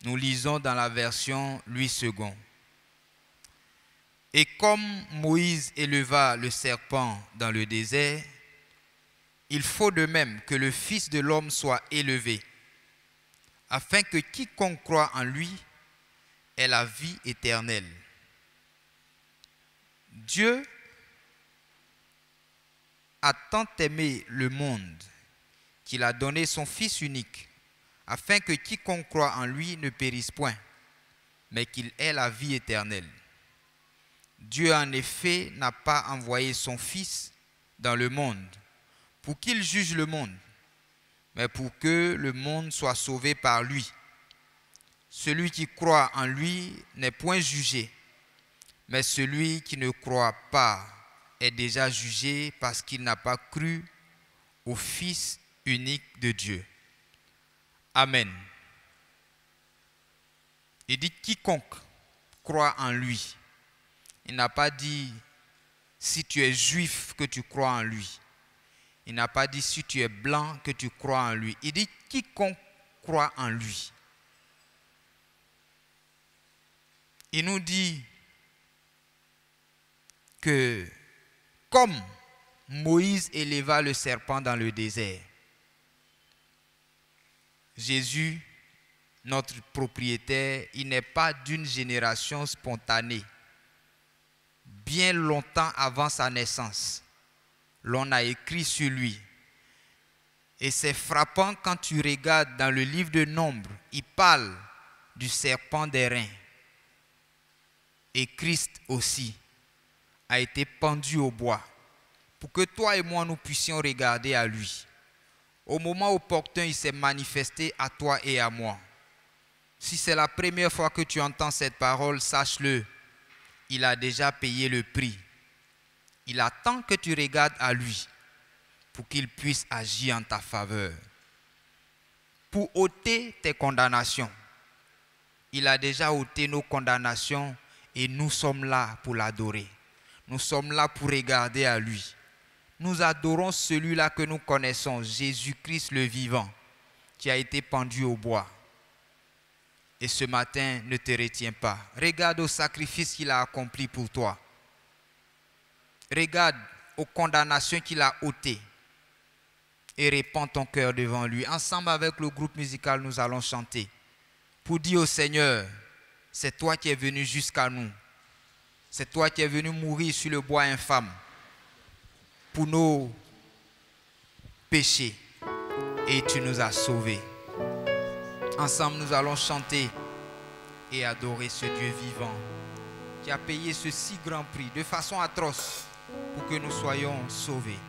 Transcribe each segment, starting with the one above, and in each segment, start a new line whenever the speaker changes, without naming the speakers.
Nous lisons dans la version Louis II. Et comme Moïse éleva le serpent dans le désert, il faut de même que le Fils de l'homme soit élevé, afin que quiconque croit en lui ait la vie éternelle. Dieu a tant aimé le monde qu'il a donné son Fils unique, afin que quiconque croit en lui ne périsse point, mais qu'il ait la vie éternelle. Dieu en effet n'a pas envoyé son Fils dans le monde pour qu'il juge le monde, mais pour que le monde soit sauvé par lui. Celui qui croit en lui n'est point jugé, mais celui qui ne croit pas est déjà jugé parce qu'il n'a pas cru au Fils unique de Dieu. Amen. Il dit quiconque croit en lui. Il n'a pas dit si tu es juif que tu crois en lui. Il n'a pas dit si tu es blanc que tu crois en lui. Il dit quiconque croit en lui. Il nous dit que comme Moïse éleva le serpent dans le désert, Jésus, notre propriétaire, il n'est pas d'une génération spontanée. Bien longtemps avant sa naissance, l'on a écrit sur lui. Et c'est frappant quand tu regardes dans le livre de Nombre, il parle du serpent d'airain. Et Christ aussi a été pendu au bois pour que toi et moi nous puissions regarder à lui. Au moment opportun, il s'est manifesté à toi et à moi. Si c'est la première fois que tu entends cette parole, sache-le, il a déjà payé le prix. Il attend que tu regardes à lui pour qu'il puisse agir en ta faveur. Pour ôter tes condamnations. Il a déjà ôté nos condamnations et nous sommes là pour l'adorer. Nous sommes là pour regarder à lui. Nous adorons celui-là que nous connaissons, Jésus-Christ le vivant, qui a été pendu au bois. Et ce matin, ne te retiens pas. Regarde au sacrifice qu'il a accompli pour toi. Regarde aux condamnations qu'il a ôtées. Et répands ton cœur devant lui. Ensemble avec le groupe musical, nous allons chanter. Pour dire au Seigneur, c'est toi qui es venu jusqu'à nous. C'est toi qui es venu mourir sur le bois infâme pour nos péchés. Et tu nous as sauvés. Ensemble, nous allons chanter et adorer ce Dieu vivant qui a payé ce si grand prix de façon atroce pour que nous soyons sauvés.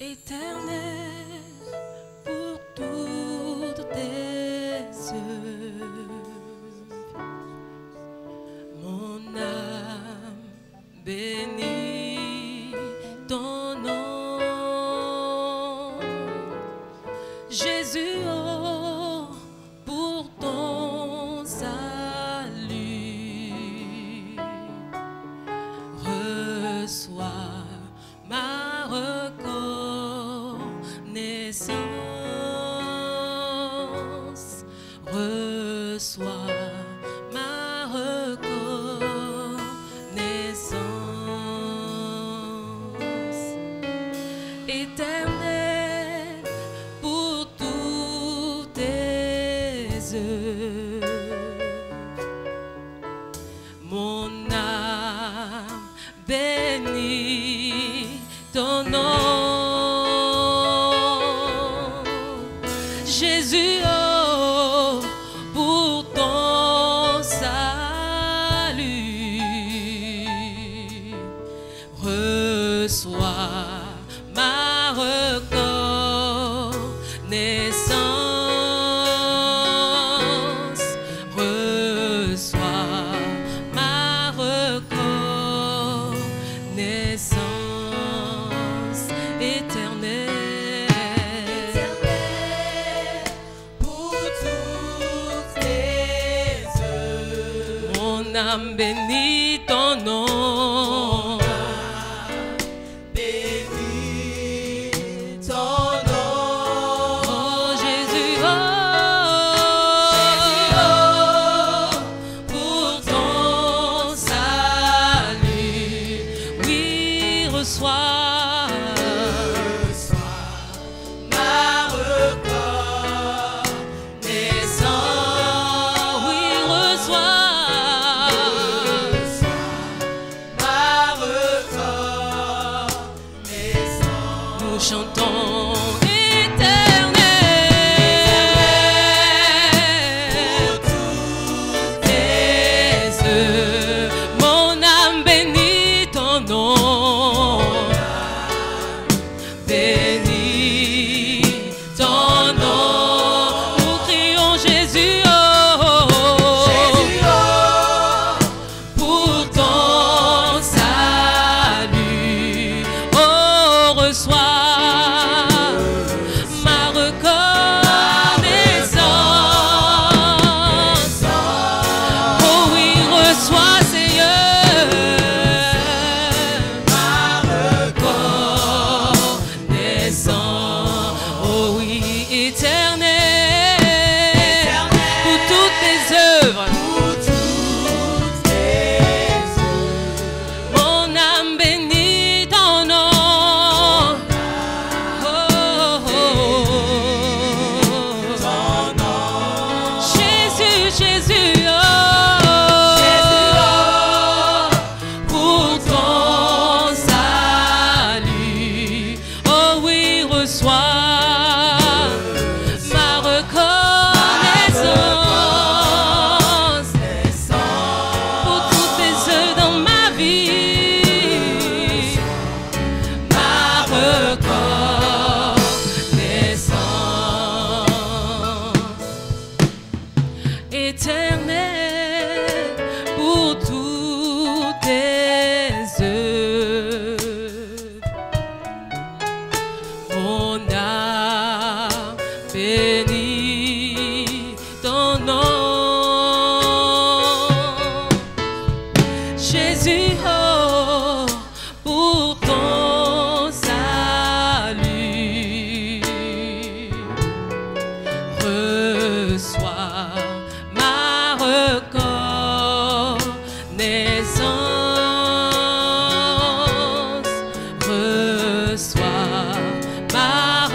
Éternel, pour toutes tes œuvres, mon âme bénit ton nom. Jésus, oh, pour ton salut, reçois ma reconnaissance, reçois ma reconnaissance. Éternel, pour toutes tes œuvres, mon âme bénit ton nom. Jésus, oh, pour ton salut, reçois ma reconnaissance, reçois ma reconnaissance éternelle.
Pour toutes tes œuvres,
Mon âme bénit ton nom.
bénis ton nom.
Oh Jésus, pour ton salut, oui, reçois
Ma reconnaissance,
oui, reçois
ma reconnaissance.
nous chantons éternel
Toutes
tes œuvres. Mon âme bénit ton nom, bénis ton nom. Nous crions Jésus,
Jésus,
pour ton salut. Oh, reçois ma reconnaissance. Oh oui, reçois Seigneur ma reconnaissance. Oh oui, éternel, pour toutes tes œuvres.
toutes tes
Mon âme bénit ton nom. Oh, oh,
ton nom.
Jésus, Jésus, oh. Pour ton salut. Oh oui, reçois ma reconnaissance pour toutes tes œuvres dans ma vie. Ma reconnaissance éternelle pour toutes tes œuvres. Mon âme bénit ton nom. Jésus, oh, pour ton salut. Reçois ma reconnaissance. Reçois ma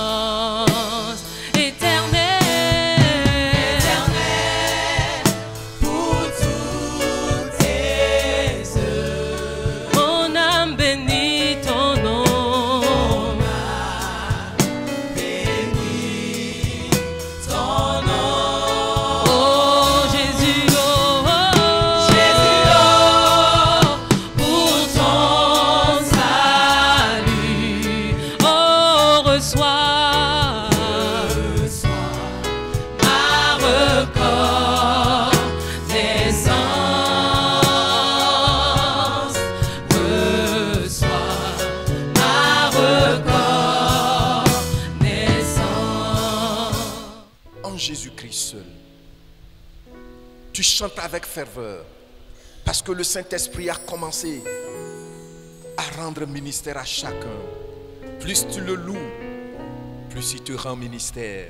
reconnaissance éternelle.
Pour toutes tes œuvres,
Mon âme bénit ton nom.
bénis ton nom.
Oh Jésus, oh,
Jésus,
pour ton salut. Oh, reçois ma reconnaissance. Reçois ma reconnaissance.
En Jésus-Christ seul, tu chantes avec ferveur parce que le Saint-Esprit a commencé à rendre ministère à chacun. Plus tu le loues, plus il te rend ministère.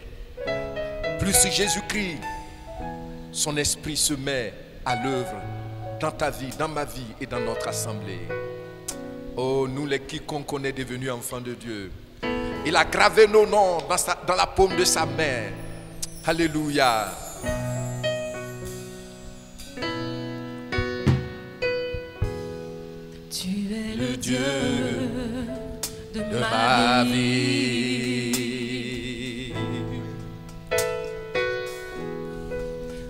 Plus Jésus-Christ, son esprit se met à l'œuvre dans ta vie, dans ma vie et dans notre assemblée. Oh, nous les quiconque on est devenus enfants de Dieu. Il a gravé nos noms dans la paume de sa main. Alléluia.
Tu es
Le
le
Dieu
Dieu de
de
ma
ma
vie.
vie.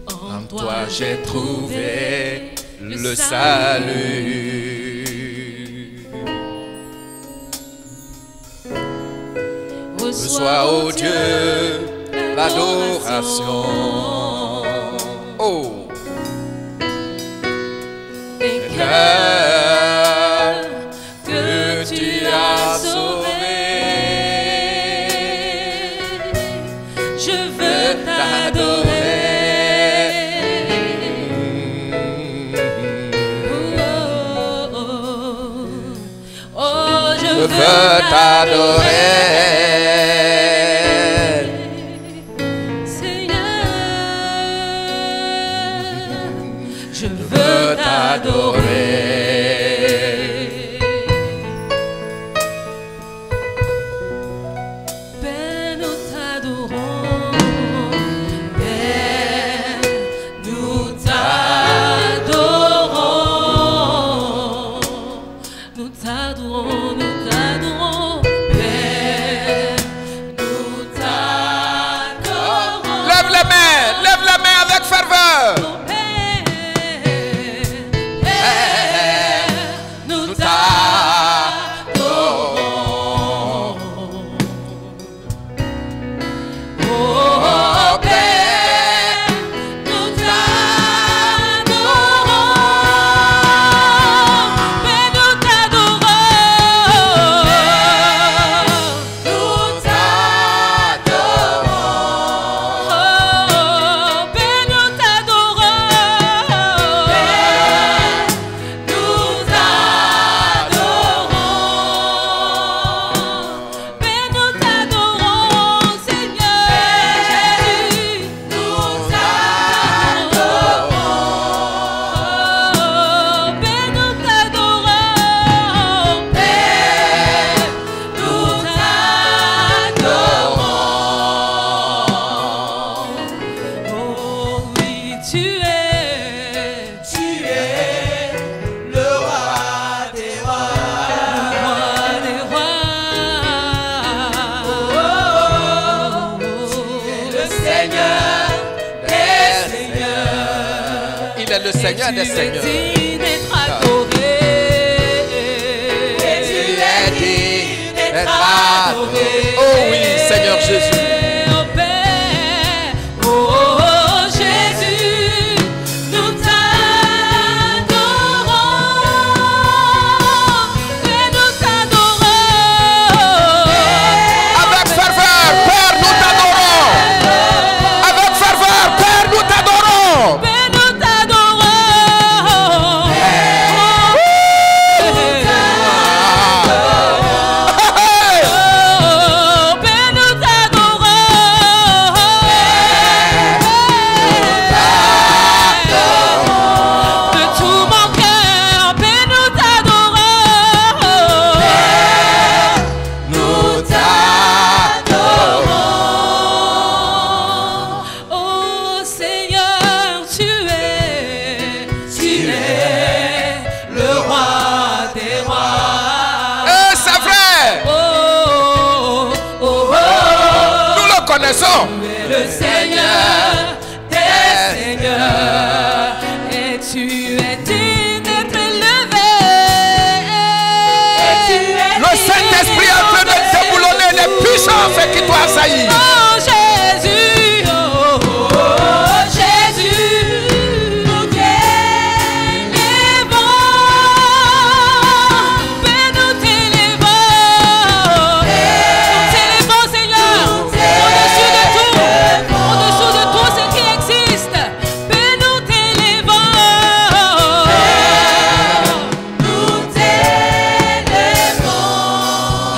En
En toi j'ai trouvé le salut. Reçois, ô Dieu, l'adoration. Oh,
Des
cœur
que tu as sauvés. Je veux t'adorer. Oh, oh, oh, je
je veux t'adorer.
Je veux t'adorer. Père, nous t'adorons. Père, nous t'adorons. Nous t'adorons, nous t'adorons. Père, nous t'adorons.
Lève la main avec ferveur.
Nous t'adorons. Oh Père, nous t'adorons. Père, nous t'adorons. Nous t'adorons. Oh Père, nous t'adorons. Nous t'adorons. Père, nous t'adorons, Seigneur Jésus. Nous t'adorons. Père, nous t'adorons. Père, nous t'adorons. Oh oui, tu es
le roi des rois.
roi des rois.
Le Seigneur des seigneurs.
Il est le Seigneur des seigneurs.
Tu es digne d'être adoré.
Et tu es digne d'être adoré.
Oh oui, Seigneur Jésus.
Oh Père, oh Jésus, nous t'adorons. Père, nous t'adorons.
Avec ferveur, Père, nous t'adorons. Avec ferveur, Père, nous t'adorons.
Père, nous t'adorons.
connaissons.
Tu es le Seigneur des seigneurs et tu es digne d'être élevé.
Le Saint-Esprit est en train de déboulonner les puissances qui t'ont assailli.
Oh Jésus, oh, oh, oh, Jésus, nous t'élevons, mais nous t'élevons, Seigneur, au-dessus de tout ce qui existe, mais nous t'élevons, oh,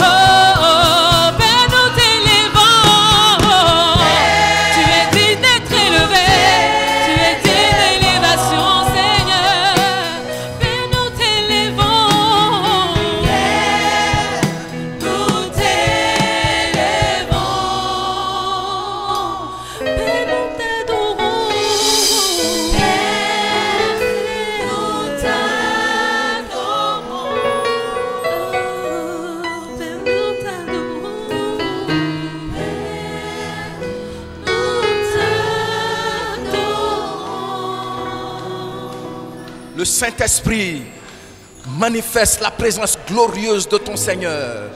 oh, mais nous t'élevons.
Saint-Esprit, manifeste la présence glorieuse de ton Seigneur.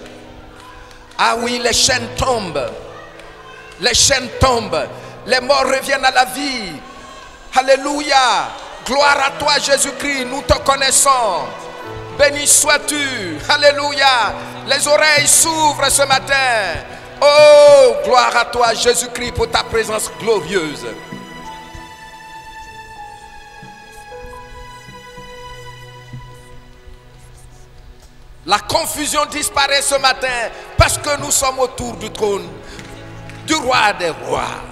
Ah oui, les chaînes tombent. Les chaînes tombent. Les morts reviennent à la vie. Alléluia. Gloire à toi, Jésus-Christ. Nous te connaissons. Béni sois-tu. Alléluia. Les oreilles s'ouvrent ce matin. Oh, gloire à toi, Jésus-Christ, pour ta présence glorieuse. La confusion disparaît ce matin parce que nous sommes autour du trône du roi des rois,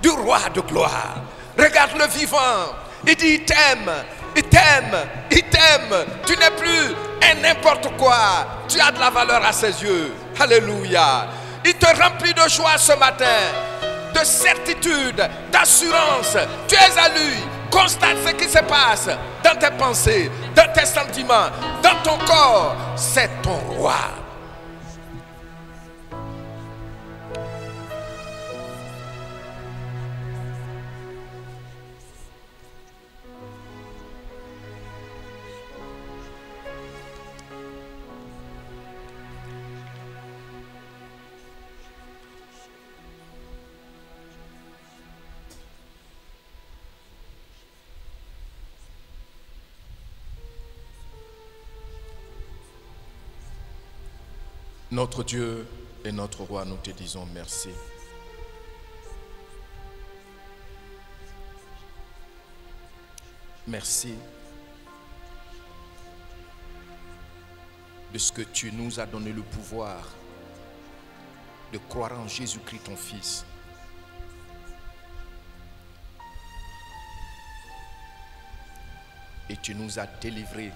du roi de gloire. Regarde le vivant. Il dit, il t'aime, il t'aime, il t'aime. Tu n'es plus un n'importe quoi. Tu as de la valeur à ses yeux. Alléluia. Il te remplit de joie ce matin, de certitude, d'assurance. Tu es à lui. Constate ce qui se passe dans tes pensées, dans tes sentiments, dans ton corps. C'est ton roi. Notre Dieu et notre roi, nous te disons merci. Merci de ce que tu nous as donné le pouvoir de croire en Jésus-Christ, ton Fils. Et tu nous as délivrés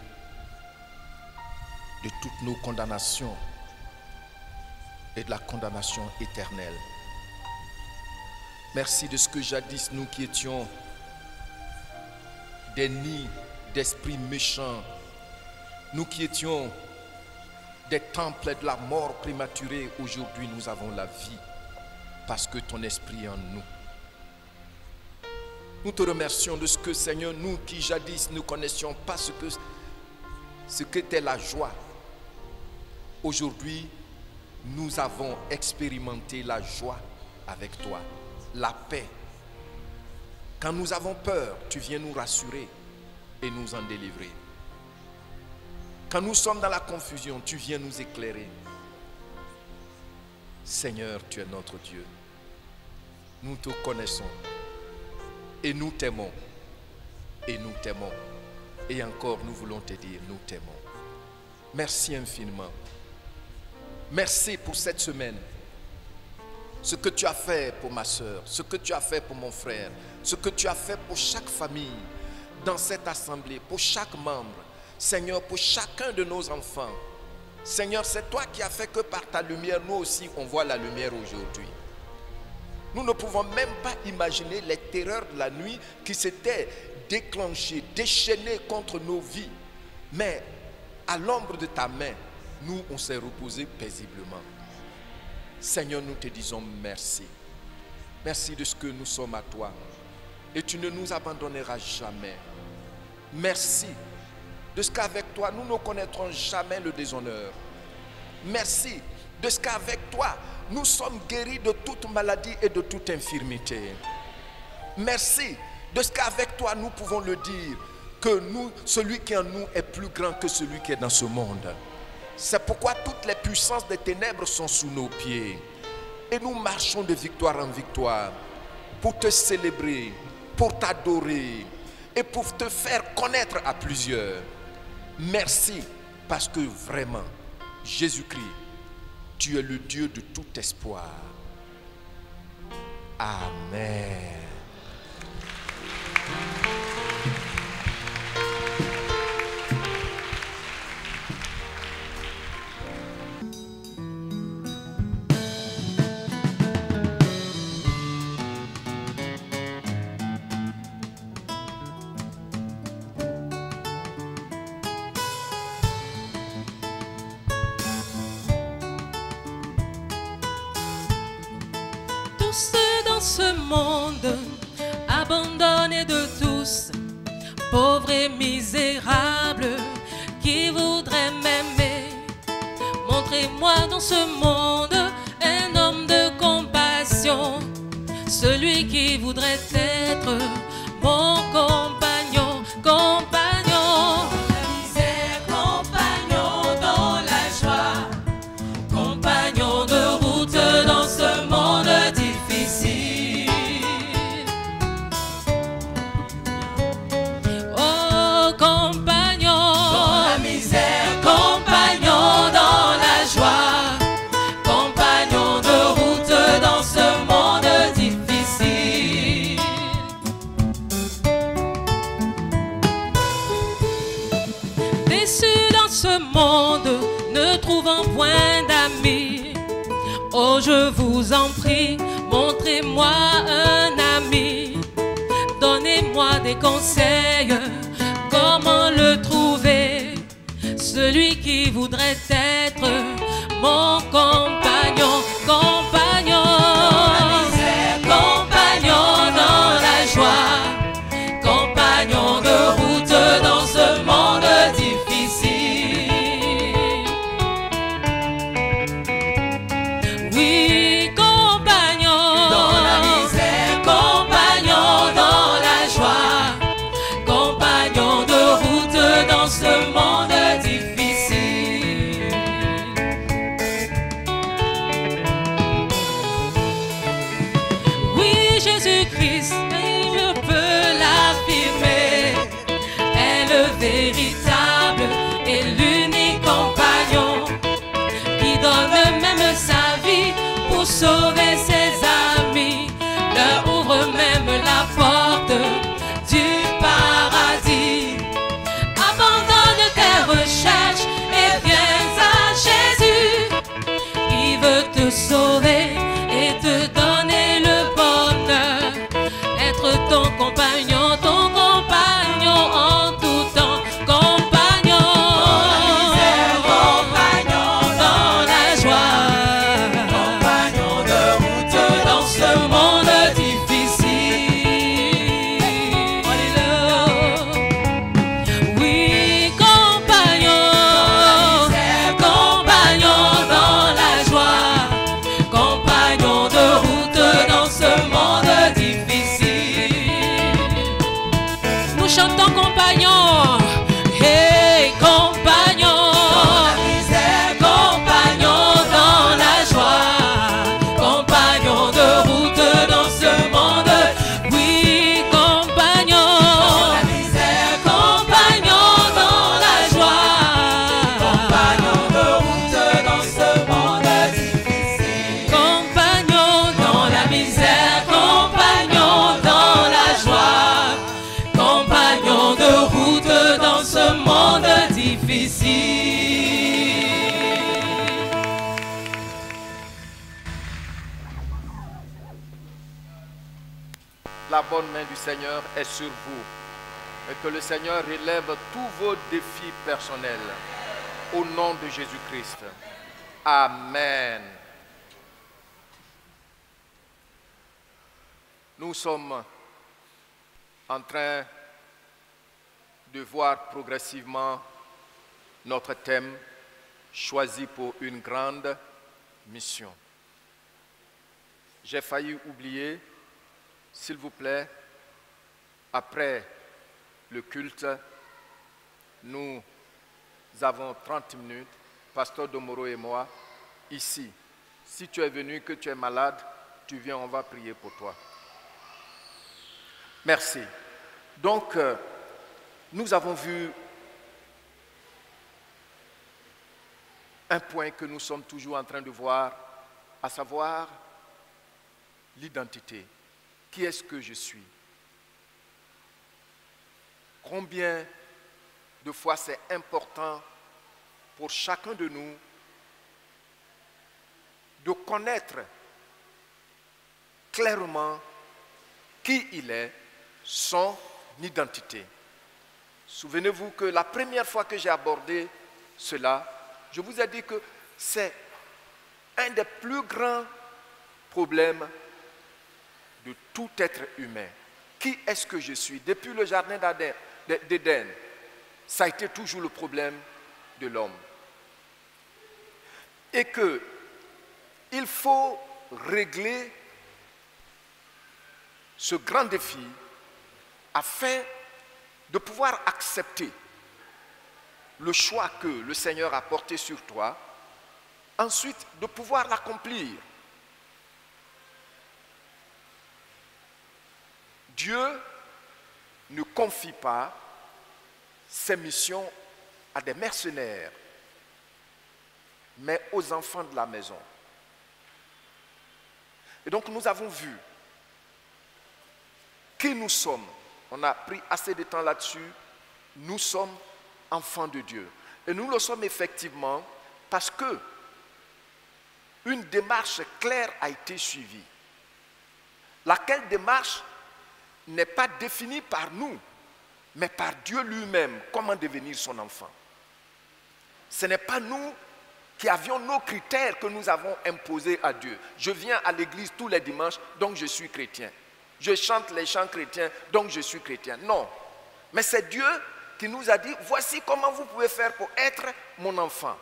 de toutes nos condamnations et de la condamnation éternelle. Merci de ce que jadis nous qui étions des nids d'esprits méchants, nous qui étions des temples de la mort prématurée, aujourd'hui nous avons la vie parce que ton esprit est en nous. Nous te remercions de ce que, Seigneur, nous qui jadis ne connaissions pas ce qu'était la joie, aujourd'hui nous avons expérimenté la joie avec toi, la paix. Quand nous avons peur, tu viens nous rassurer et nous en délivrer. Quand nous sommes dans la confusion, tu viens nous éclairer. Seigneur, tu es notre Dieu. Nous te connaissons et nous t'aimons. Et nous t'aimons. Et encore, nous voulons te dire, nous t'aimons. Merci infiniment. Merci pour cette semaine. Ce que tu as fait pour ma soeur, ce que tu as fait pour mon frère, ce que tu as fait pour chaque famille dans cette assemblée, pour chaque membre. Seigneur, pour chacun de nos enfants. Seigneur, c'est toi qui as fait que par ta lumière, nous aussi, on voit la lumière aujourd'hui. Nous ne pouvons même pas imaginer les terreurs de la nuit qui s'étaient déclenchées, déchaînées contre nos vies. Mais à l'ombre de ta main, nous, on s'est reposé paisiblement. Seigneur, nous te disons merci. Merci de ce que nous sommes à toi. Et tu ne nous abandonneras jamais. Merci de ce qu'avec toi, nous ne connaîtrons jamais le déshonneur. Merci de ce qu'avec toi, nous sommes guéris de toute maladie et de toute infirmité. Merci de ce qu'avec toi, nous pouvons le dire, que nous, celui qui est en nous est plus grand que celui qui est dans ce monde. C'est pourquoi toutes les puissances des ténèbres sont sous nos pieds. Et nous marchons de victoire en victoire pour te célébrer, pour t'adorer et pour te faire connaître à plusieurs. Merci parce que vraiment, Jésus-Christ, tu es le Dieu de tout espoir. Amen.
Tous dans ce monde, abandonnés de tous, pauvre et misérable, qui voudrait m'aimer. Montrez-moi dans ce monde un homme de compassion, celui qui voudrait être mon compagnon, compagnon. La misère, compagnon dans la joie, compagnon de route dans ce monde difficile. Oh, compagnon dans la misère, compagnon dans la joie, compagnon de route dans ce monde difficile. Déçu dans ce monde, ne trouvant point d'amis, oh je vous en prie, montrez-moi un ami. Donnez-moi des conseils, comment le trouver, celui qui voudrait être mon compagnon, compagnon. Dans la misère, compagnon dans la joie, compagnon de route dans ce monde difficile. Oui, compagnon dans la misère, compagnon dans la joie, compagnon de route dans ce monde difficile. Oui, Jésus-Christ, et je peux l'affirmer, est le véritable et l'unique compagnon qui donne même sa vie pour sauver ses amis, leur ouvre même la porte du paradis. Abandonne tes recherches et viens à Jésus, qui veut te sauver et te donner le bonheur, être ton compagnon en tout temps, compagnon. Dans la misère, compagnon dans la joie, compagnon de route dans ce monde difficile. Alléluia. Oui, compagnon dans la misère, compagnon dans la joie, compagnon de route dans ce monde difficile. Nous chantons compagnon, hey compagnon. Dans la misère, compagnon dans la joie, compagnon de route dans ce monde. Oui, compagnon. Dans la misère, compagnon dans la joie, compagnon de route dans ce monde difficile. Compagnon dans la misère, compagnon dans la joie, compagnon de route dans ce monde difficile.
La bonne main du Seigneur est sur vous et que le Seigneur relève tous vos défis personnels au nom de Jésus-Christ. Amen. Nous sommes en train de voir progressivement notre thème choisi pour une grande mission. J'ai failli oublier, s'il vous plaît, après le culte, nous avons 30 minutes, Pasteur Domoro et moi, ici. Si tu es venu, que tu es malade, tu viens, on va prier pour toi. Merci. Donc, nous avons vu un point que nous sommes toujours en train de voir, à savoir l'identité. Qui est-ce que je suis? Combien de fois c'est important pour chacun de nous de connaître clairement qui il est, son identité. Souvenez-vous que la première fois que j'ai abordé cela, je vous ai dit que c'est un des plus grands problèmes de tout être humain. Qui est-ce que je suis? Depuis le jardin d'Adam, d'Éden, ça a été toujours le problème de l'homme. Et qu'il faut régler ce grand défi afin de pouvoir accepter le choix que le Seigneur a porté sur toi, ensuite de pouvoir l'accomplir. Dieu ne confie pas ses missions à des mercenaires, mais aux enfants de la maison. Et donc nous avons vu qui nous sommes. On a pris assez de temps là-dessus. Nous sommes enfants de Dieu. Et nous le sommes effectivement parce que une démarche claire a été suivie. Laquelle démarche n'est pas définie par nous, mais par Dieu lui-même, comment devenir son enfant. Ce n'est pas nous qui avions nos critères que nous avons imposés à Dieu. Je viens à l'église tous les dimanches, donc je suis chrétien. Je chante les chants chrétiens, donc je suis chrétien. Non, mais c'est Dieu qui nous a dit, voici comment vous pouvez faire pour être mon enfant.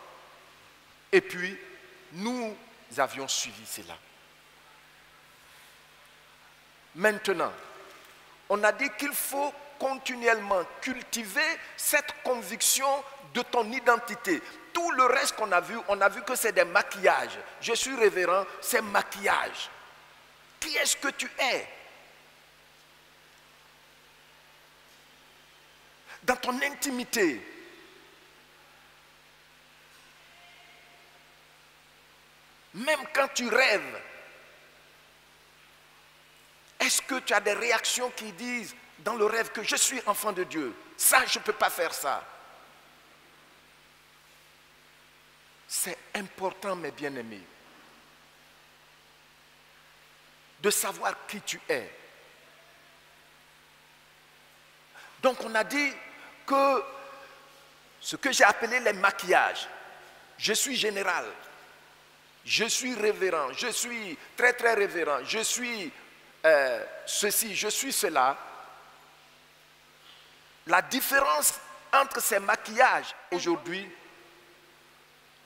Et puis, nous avions suivi cela. Maintenant, on a dit qu'il faut continuellement cultiver cette conviction de ton identité. Tout le reste qu'on a vu, on a vu que c'est des maquillages. Je suis révérend, c'est maquillage. Qui est-ce que tu es? Dans ton intimité, même quand tu rêves, est-ce que tu as des réactions qui disent dans le rêve que je suis enfant de Dieu? Ça, je ne peux pas faire ça. C'est important, mes bien-aimés, de savoir qui tu es. Donc on a dit que ce que j'ai appelé les maquillages, je suis général, je suis révérend, je suis très très révérend, je suis ceci, je suis cela. La différence entre ces maquillages, aujourd'hui,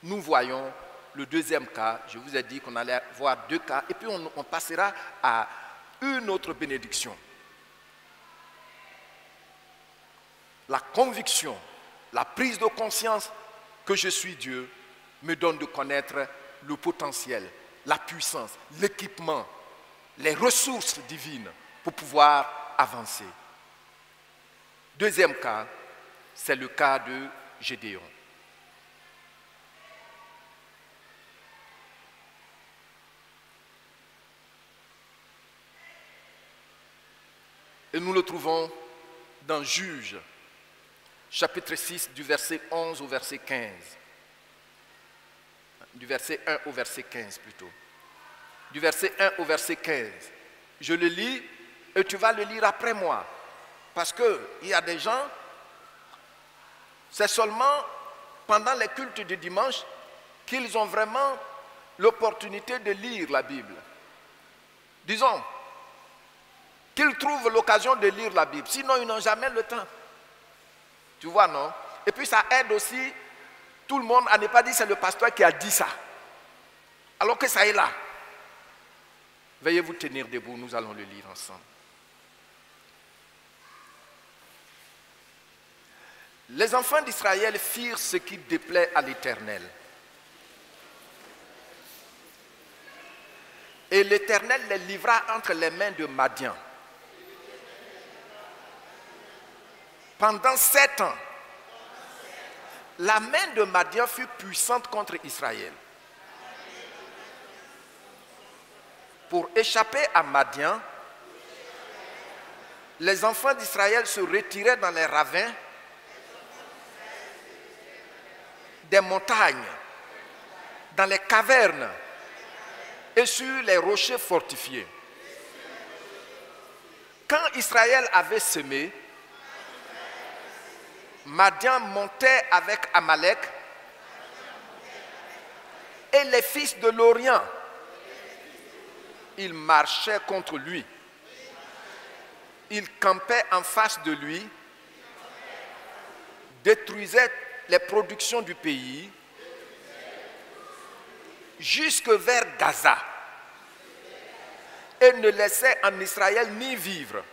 nous voyons le deuxième cas. Je vous ai dit qu'on allait voir deux cas et puis on passera à une autre bénédiction. La conviction, la prise de conscience que je suis Dieu me donne de connaître le potentiel, la puissance, l'équipement, les ressources divines pour pouvoir avancer. Deuxième cas, c'est le cas de Gédéon. Et nous le trouvons dans Juges, chapitre 6, du verset 11 au verset 15. Du verset 1 au verset 15 plutôt. Du verset 1 au verset 15. Je le lis et tu vas le lire après moi. Parce qu'il y a des gens, c'est seulement pendant les cultes du dimanche qu'ils ont vraiment l'opportunité de lire la Bible. Disons, qu'ils trouvent l'occasion de lire la Bible. Sinon, ils n'ont jamais le temps. Tu vois, non? Et puis ça aide aussi tout le monde à ne pas dire c'est le pasteur qui a dit ça. Alors que ça est là. Veuillez vous tenir debout, nous allons le lire ensemble. Les enfants d'Israël firent ce qui déplaît à l'Éternel. Et l'Éternel les livra entre les mains de Madian. Pendant 7 ans, la main de Madian fut puissante contre Israël. Pour échapper à Madian, les enfants d'Israël se retiraient dans les ravins des montagnes, dans les cavernes et sur les rochers fortifiés. Quand Israël avait semé, Madian montait avec Amalek et les fils de l'Orient. Ils marchaient contre lui. Ils campaient en face de lui détruisait les productions du pays jusque vers Gaza et ne laissait en Israël ni vivre,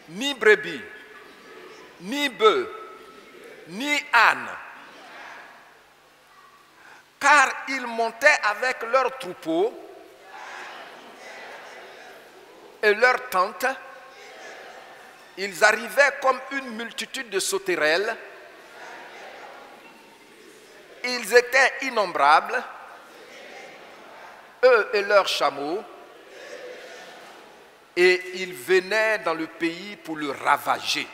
ni brebis, ni bœufs, ni ânes, car ils montaient avec leurs troupeaux et leurs tentes. Ils arrivaient comme une multitude de sauterelles. Ils étaient innombrables, eux et leurs chameaux, et ils venaient dans le pays pour le ravager.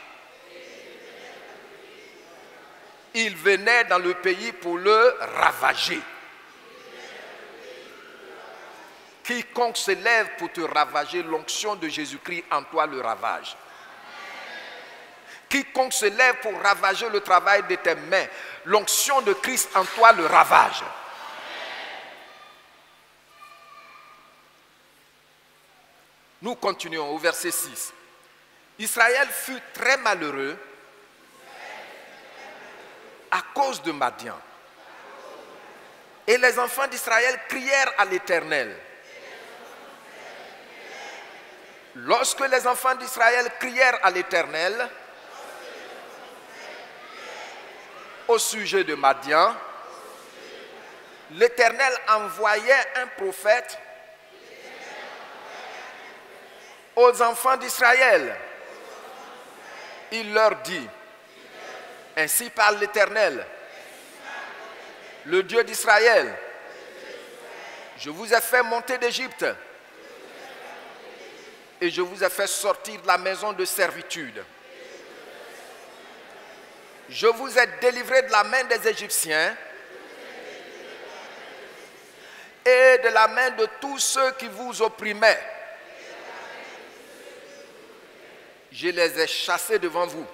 Ils venaient dans le pays pour le ravager. Quiconque se lève pour te ravager, l'onction de Jésus-Christ en toi le ravage. Quiconque se lève pour ravager le travail de tes mains, l'onction de Christ en toi le ravage. Nous continuons au verset 6. Israël fut très malheureux à cause de Madian. Et les enfants d'Israël crièrent à l'Éternel. Lorsque les enfants d'Israël crièrent à l'Éternel au sujet de Madian, l'Éternel envoyait un prophète aux enfants d'Israël. Il leur dit, ainsi parle l'Éternel, le Dieu d'Israël, je vous ai fait monter d'Égypte et je vous ai fait sortir de la maison de servitude. Je vous ai délivré de la main des Égyptiens et de la main de tous ceux qui vous opprimaient. Je les ai chassés devant vous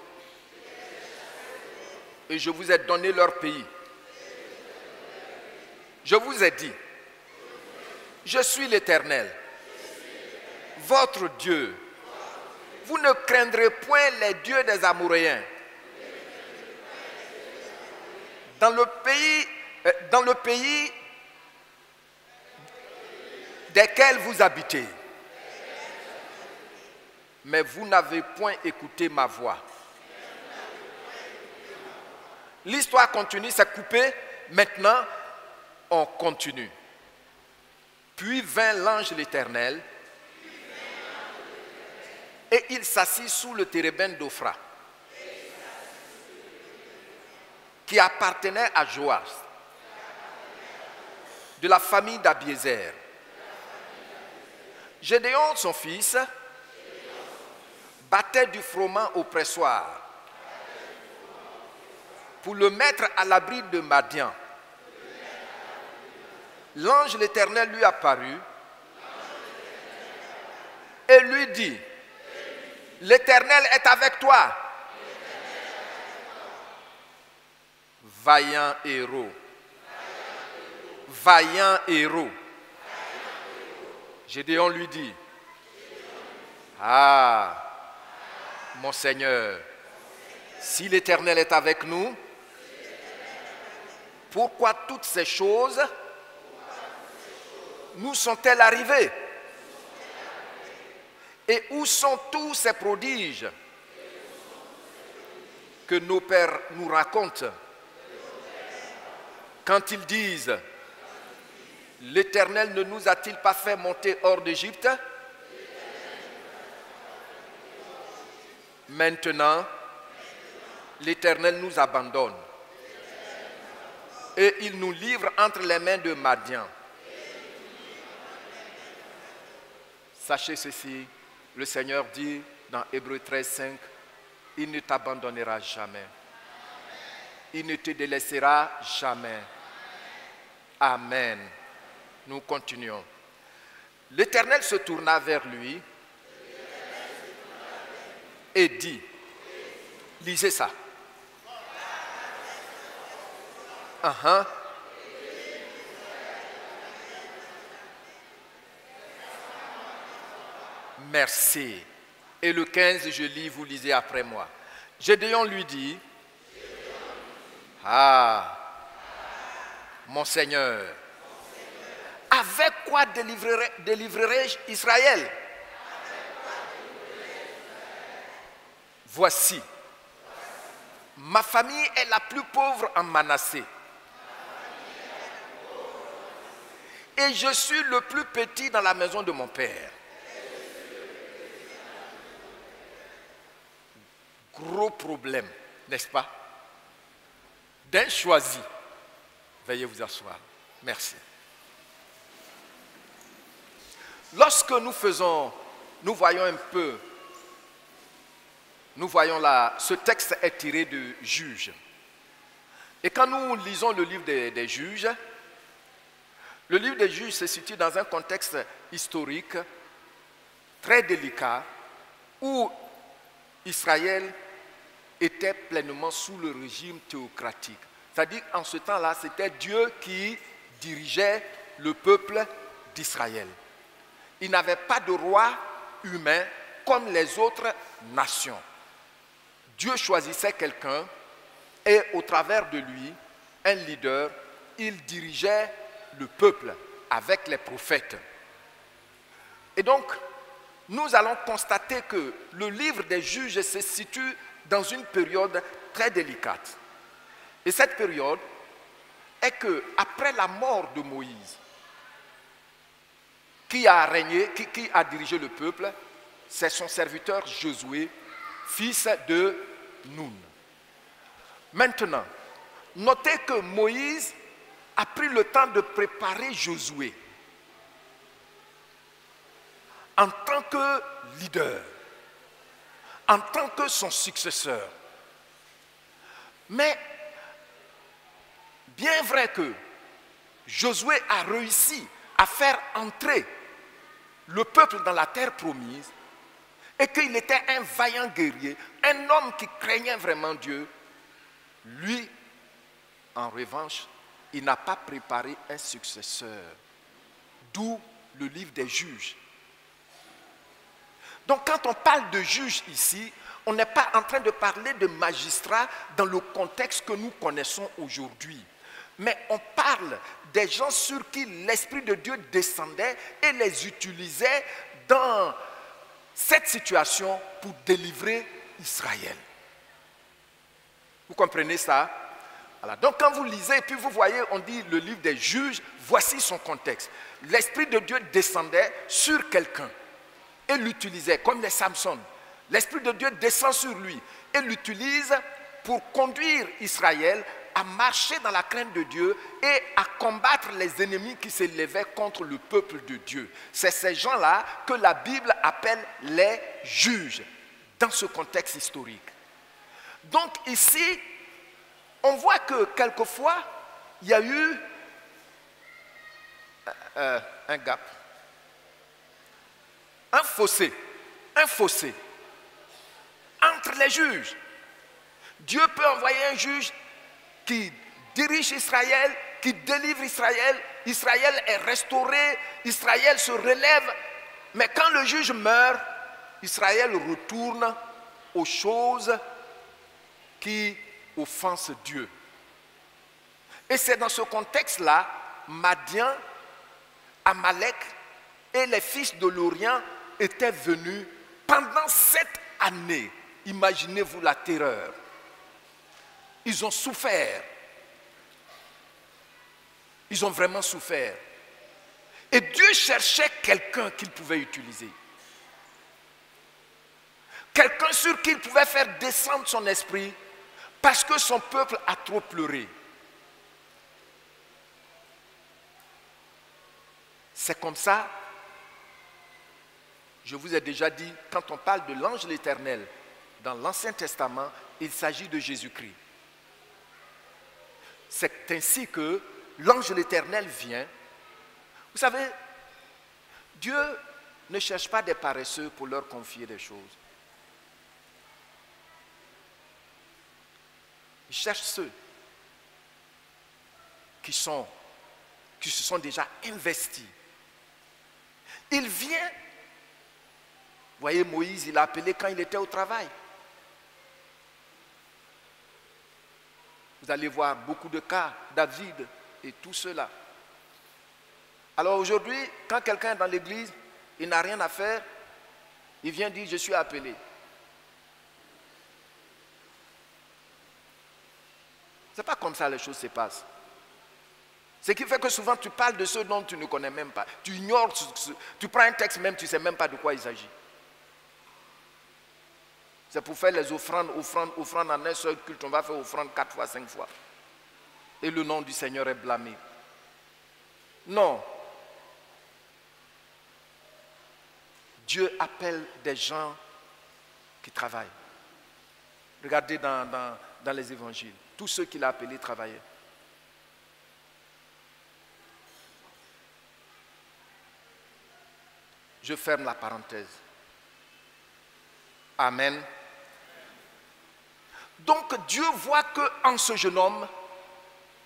et je vous ai donné leur pays. Je vous ai dit, je suis l'Éternel, votre Dieu. Vous ne craindrez point les dieux des Amoréens. Dans le pays desquels vous habitez. Mais vous n'avez point écouté ma voix. L'histoire continue, c'est coupé. Maintenant, on continue. Puis vint l'ange de l'Éternel et il s'assit sous le térébinthe d'Ophra, qui appartenait à Joas, de la famille d'Abiézer. Gédéon, son fils, battait du froment au pressoir pour le mettre à l'abri de Madian. L'ange de l'Éternel lui apparut et lui dit, l'Éternel est avec toi, vaillant héros, vaillant héros. Gédéon lui dit, ah, mon Seigneur, si l'Éternel est avec nous, pourquoi toutes ces choses nous sont-elles arrivées? Et où sont tous ces prodiges que nos pères nous racontent quand ils disent, l'Éternel ne nous a-t-il pas fait monter hors d'Égypte? Maintenant, l'Éternel nous abandonne et il nous livre entre les mains de Madian. Sachez ceci, le Seigneur dit dans Hébreux 13:5, il ne t'abandonnera jamais. Il ne te délaissera jamais. Amen. Nous continuons. L'Éternel se tourna vers lui et dit, lisez ça. Merci. Et le 15, je lis, vous lisez après moi. Gédéon lui dit, ah, mon Seigneur, avec quoi délivrerai-je Israël? Voici, ma famille est la plus pauvre en Manassé. Et je suis le plus petit dans la maison de mon père. Gros problème, n'est-ce pas? D'un choisi. Veuillez vous asseoir. Merci. Lorsque nous voyons un peu, nous voyons là, ce texte est tiré de Juges. Et quand nous lisons le livre des Juges, le livre des Juges se situe dans un contexte historique très délicat où Israël était pleinement sous le régime théocratique. C'est-à-dire qu'en ce temps-là, c'était Dieu qui dirigeait le peuple d'Israël. Il n'avait pas de roi humain comme les autres nations. Dieu choisissait quelqu'un et au travers de lui, un leader, il dirigeait le peuple avec les prophètes. Et donc, nous allons constater que le livre des Juges se situe dans une période très délicate. Et cette période est que, après la mort de Moïse, qui a régné, qui a dirigé le peuple, c'est son serviteur Josué, fils de Nun. Maintenant, notez que Moïse a pris le temps de préparer Josué en tant que leader, en tant que son successeur. Mais bien vrai que Josué a réussi à faire entrer le peuple dans la terre promise et qu'il était un vaillant guerrier, un homme qui craignait vraiment Dieu, lui, en revanche, il n'a pas préparé un successeur. D'où le livre des Juges. Donc quand on parle de juges ici, on n'est pas en train de parler de magistrats dans le contexte que nous connaissons aujourd'hui. Mais on parle des gens sur qui l'Esprit de Dieu descendait et les utilisait dans cette situation pour délivrer Israël. Vous comprenez ça? Voilà. Donc quand vous lisez et puis vous voyez, on dit le livre des Juges, voici son contexte. L'Esprit de Dieu descendait sur quelqu'un et l'utilisait, comme les Samson. L'Esprit de Dieu descend sur lui et l'utilise pour conduire Israël à marcher dans la crainte de Dieu et à combattre les ennemis qui s'élevaient contre le peuple de Dieu. C'est ces gens-là que la Bible appelle les juges, dans ce contexte historique. Donc ici, on voit que quelquefois, il y a eu un gap, un fossé entre les juges. Dieu peut envoyer un juge qui dirige Israël, qui délivre Israël. Israël est restauré, Israël se relève. Mais quand le juge meurt, Israël retourne aux choses qui offensent Dieu. Et c'est dans ce contexte-là, Madian, Amalek et les fils de l'Orient étaient venus pendant 7 années. Imaginez-vous la terreur. Ils ont souffert. Ils ont vraiment souffert. Et Dieu cherchait quelqu'un qu'il pouvait utiliser. Quelqu'un sur qui il pouvait faire descendre son esprit parce que son peuple a trop pleuré. C'est comme ça, je vous ai déjà dit, quand on parle de l'ange de l'Éternel dans l'Ancien Testament, il s'agit de Jésus-Christ. C'est ainsi que l'ange de l'Éternel vient. Vous savez, Dieu ne cherche pas des paresseux pour leur confier des choses. Il cherche ceux qui se sont déjà investis. Il vient. Vous voyez, Moïse, il a appelé quand il était au travail. Vous allez voir beaucoup de cas, David et tout cela. Alors aujourd'hui, quand quelqu'un est dans l'église, il n'a rien à faire, il vient dire, je suis appelé. Ce n'est pas comme ça les choses se passent. Ce qui fait que souvent tu parles de ceux dont tu ne connais même pas. Tu ignores, tu prends un texte même, tu ne sais même pas de quoi il s'agit. C'est pour faire les offrandes en un seul culte. On va faire offrande 4 fois, 5 fois. Et le nom du Seigneur est blâmé. Non. Dieu appelle des gens qui travaillent. Regardez dans les évangiles. Tous ceux qu'il a appelés travaillaient. Je ferme la parenthèse. Amen. Donc Dieu voit qu'en ce jeune homme,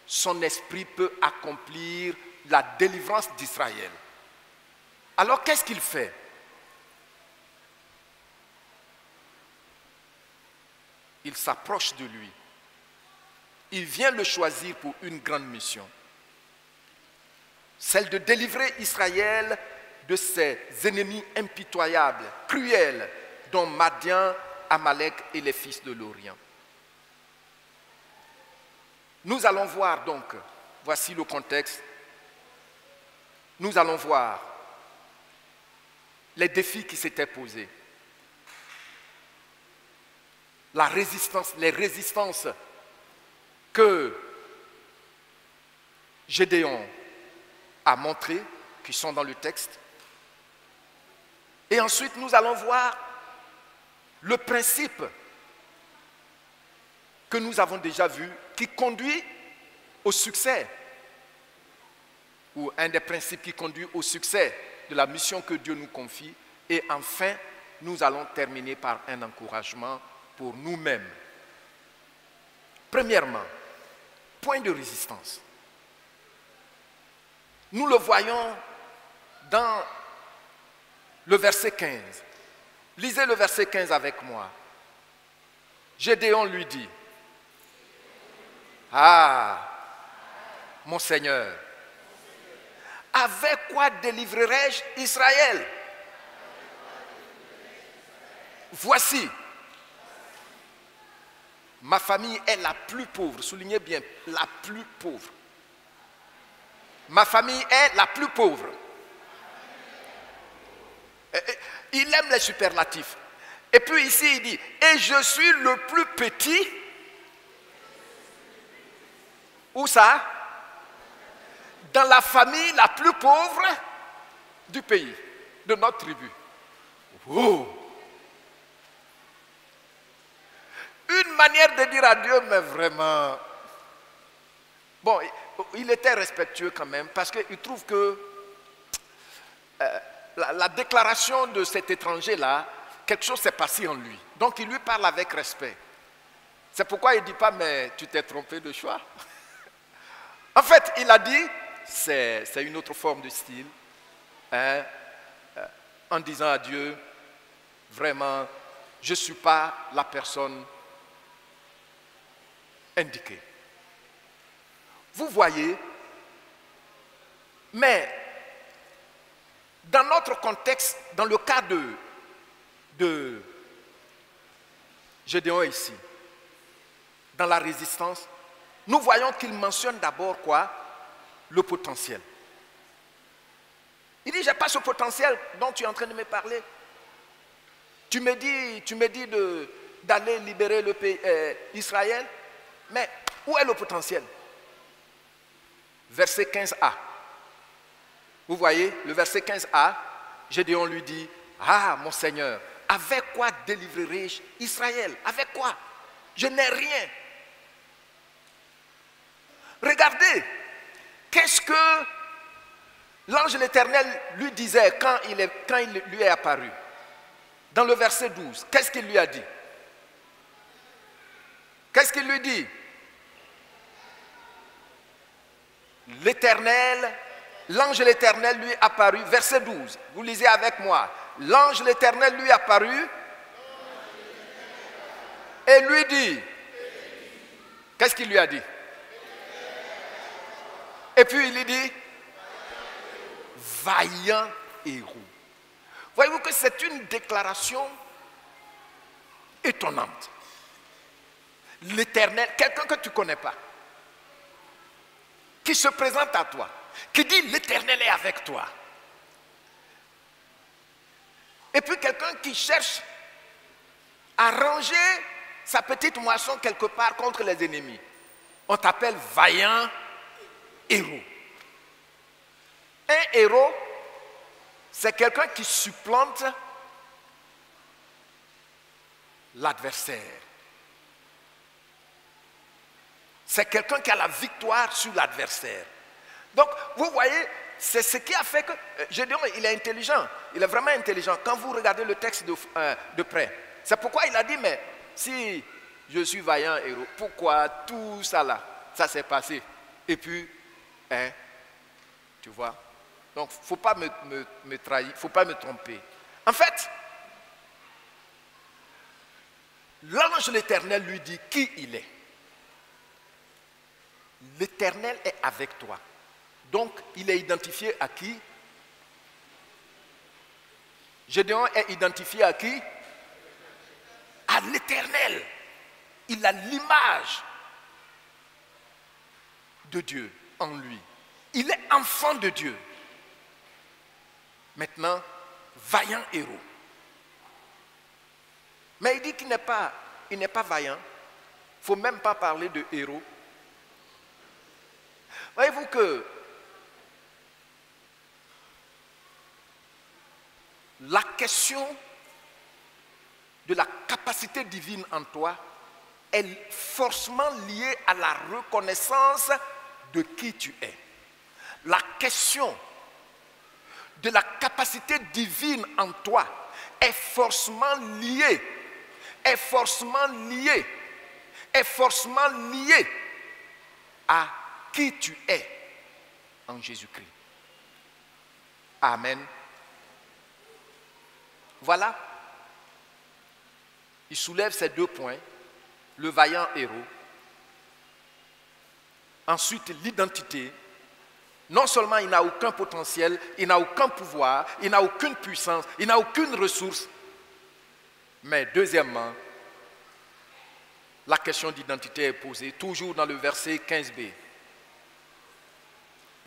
son esprit peut accomplir la délivrance d'Israël. Alors qu'est-ce qu'il fait? Il s'approche de lui. Il vient le choisir pour une grande mission. Celle de délivrer Israël de ses ennemis impitoyables, cruels, dont Madian, Amalek et les fils de l'Orient. Nous allons voir donc, voici le contexte, nous allons voir les défis qui s'étaient posés. Les résistances que Gédéon a montrées, qui sont dans le texte. Et ensuite, nous allons voir le principe que nous avons déjà vu, qui conduit au succès, ou un des principes qui conduit au succès de la mission que Dieu nous confie. Et enfin, nous allons terminer par un encouragement pour nous-mêmes. Premièrement, point de résistance. Nous le voyons dans le verset 15. Lisez le verset 15 avec moi. Gédéon lui dit, « Ah, mon Seigneur, avec quoi délivrerai-je Israël? Voici, ma famille est la plus pauvre. » Soulignez bien, la plus pauvre. Ma famille est la plus pauvre. Il aime les superlatifs. Et puis ici, il dit, et je suis le plus petit. Où ça? Dans la famille la plus pauvre du pays, de notre tribu. Oh. Une manière de dire à Dieu, mais vraiment... Bon, il était respectueux quand même, parce qu'il trouve que la déclaration de cet étranger-là, quelque chose s'est passé en lui. Donc il lui parle avec respect. C'est pourquoi il ne dit pas, mais tu t'es trompé de choix. En fait, il a dit, c'est une autre forme de style, hein, en disant à Dieu, vraiment, je ne suis pas la personne indiquée. Vous voyez, mais dans notre contexte, dans le cas de Gédéon ici, dans la résistance, nous voyons qu'il mentionne d'abord quoi? Le potentiel. Il dit, j'ai pas ce potentiel dont tu es en train de me parler. Tu me dis d'aller libérer le pays, Israël, mais où est le potentiel? Verset 15a. Vous voyez, le verset 15a, Gédéon lui dit, ah mon Seigneur, avec quoi délivrerai-je Israël? Avec quoi? Je n'ai rien. Regardez, qu'est-ce que l'ange de l'Éternel lui disait quand il lui est apparu? Dans le verset 12, qu'est-ce qu'il lui a dit? Qu'est-ce qu'il lui dit? L'Éternel, l'ange de l'Éternel lui apparut, verset 12, vous lisez avec moi. L'ange de l'Éternel lui apparut et lui dit, Qu'est-ce qu'il lui a dit? Et puis il lui dit, vaillant héros. Voyez-vous que c'est une déclaration étonnante. L'Éternel, quelqu'un que tu ne connais pas, qui se présente à toi, qui dit l'Éternel est avec toi. Et puis quelqu'un qui cherche à ranger sa petite moisson quelque part contre les ennemis. On t'appelle vaillant héros. Un héros, c'est quelqu'un qui supplante l'adversaire. C'est quelqu'un qui a la victoire sur l'adversaire. Donc, vous voyez, c'est ce qui a fait que Gédéon, il est intelligent. Il est vraiment intelligent. Quand vous regardez le texte de près, c'est pourquoi il a dit, mais si je suis vaillant héros, pourquoi tout ça là, ça s'est passé? Et puis, tu vois, donc il ne faut pas me trahir, il ne faut pas me tromper. En fait, l'ange de l'Éternel lui dit qui il est. L'Éternel est avec toi. Donc, il est identifié à qui? Gédéon est identifié à qui? À l'Éternel. Il a l'image de Dieu en lui. Il est enfant de Dieu. Maintenant, vaillant héros. Mais il dit qu'il n'est pas vaillant. Il ne faut même pas parler de héros. Voyez-vous que la question de la capacité divine en toi est forcément liée à la reconnaissance de qui tu es. La question de la capacité divine en toi est forcément liée à qui tu es en Jésus-Christ. Amen. Voilà. Il soulève ces deux points. Le vaillant héros. Ensuite, l'identité. Non seulement il n'a aucun potentiel, il n'a aucun pouvoir, il n'a aucune puissance, il n'a aucune ressource. Mais deuxièmement, la question d'identité est posée, toujours dans le verset 15b.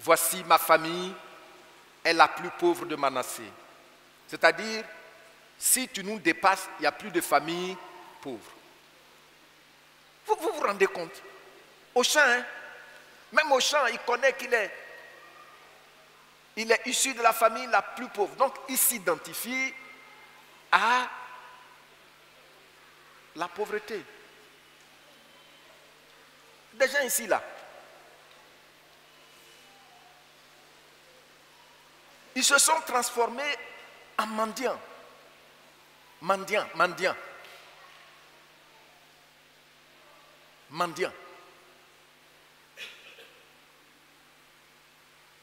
Voici ma famille est la plus pauvre de Manassé. C'est-à-dire, si tu nous dépasses, il n'y a plus de famille pauvre. Vous vous rendez compte? Au champ, hein? Même au champ, il connaît qu'il est issu de la famille la plus pauvre. Donc, il s'identifie à la pauvreté. Des gens ici, là. Ils se sont transformés en mendiants. Mendiants.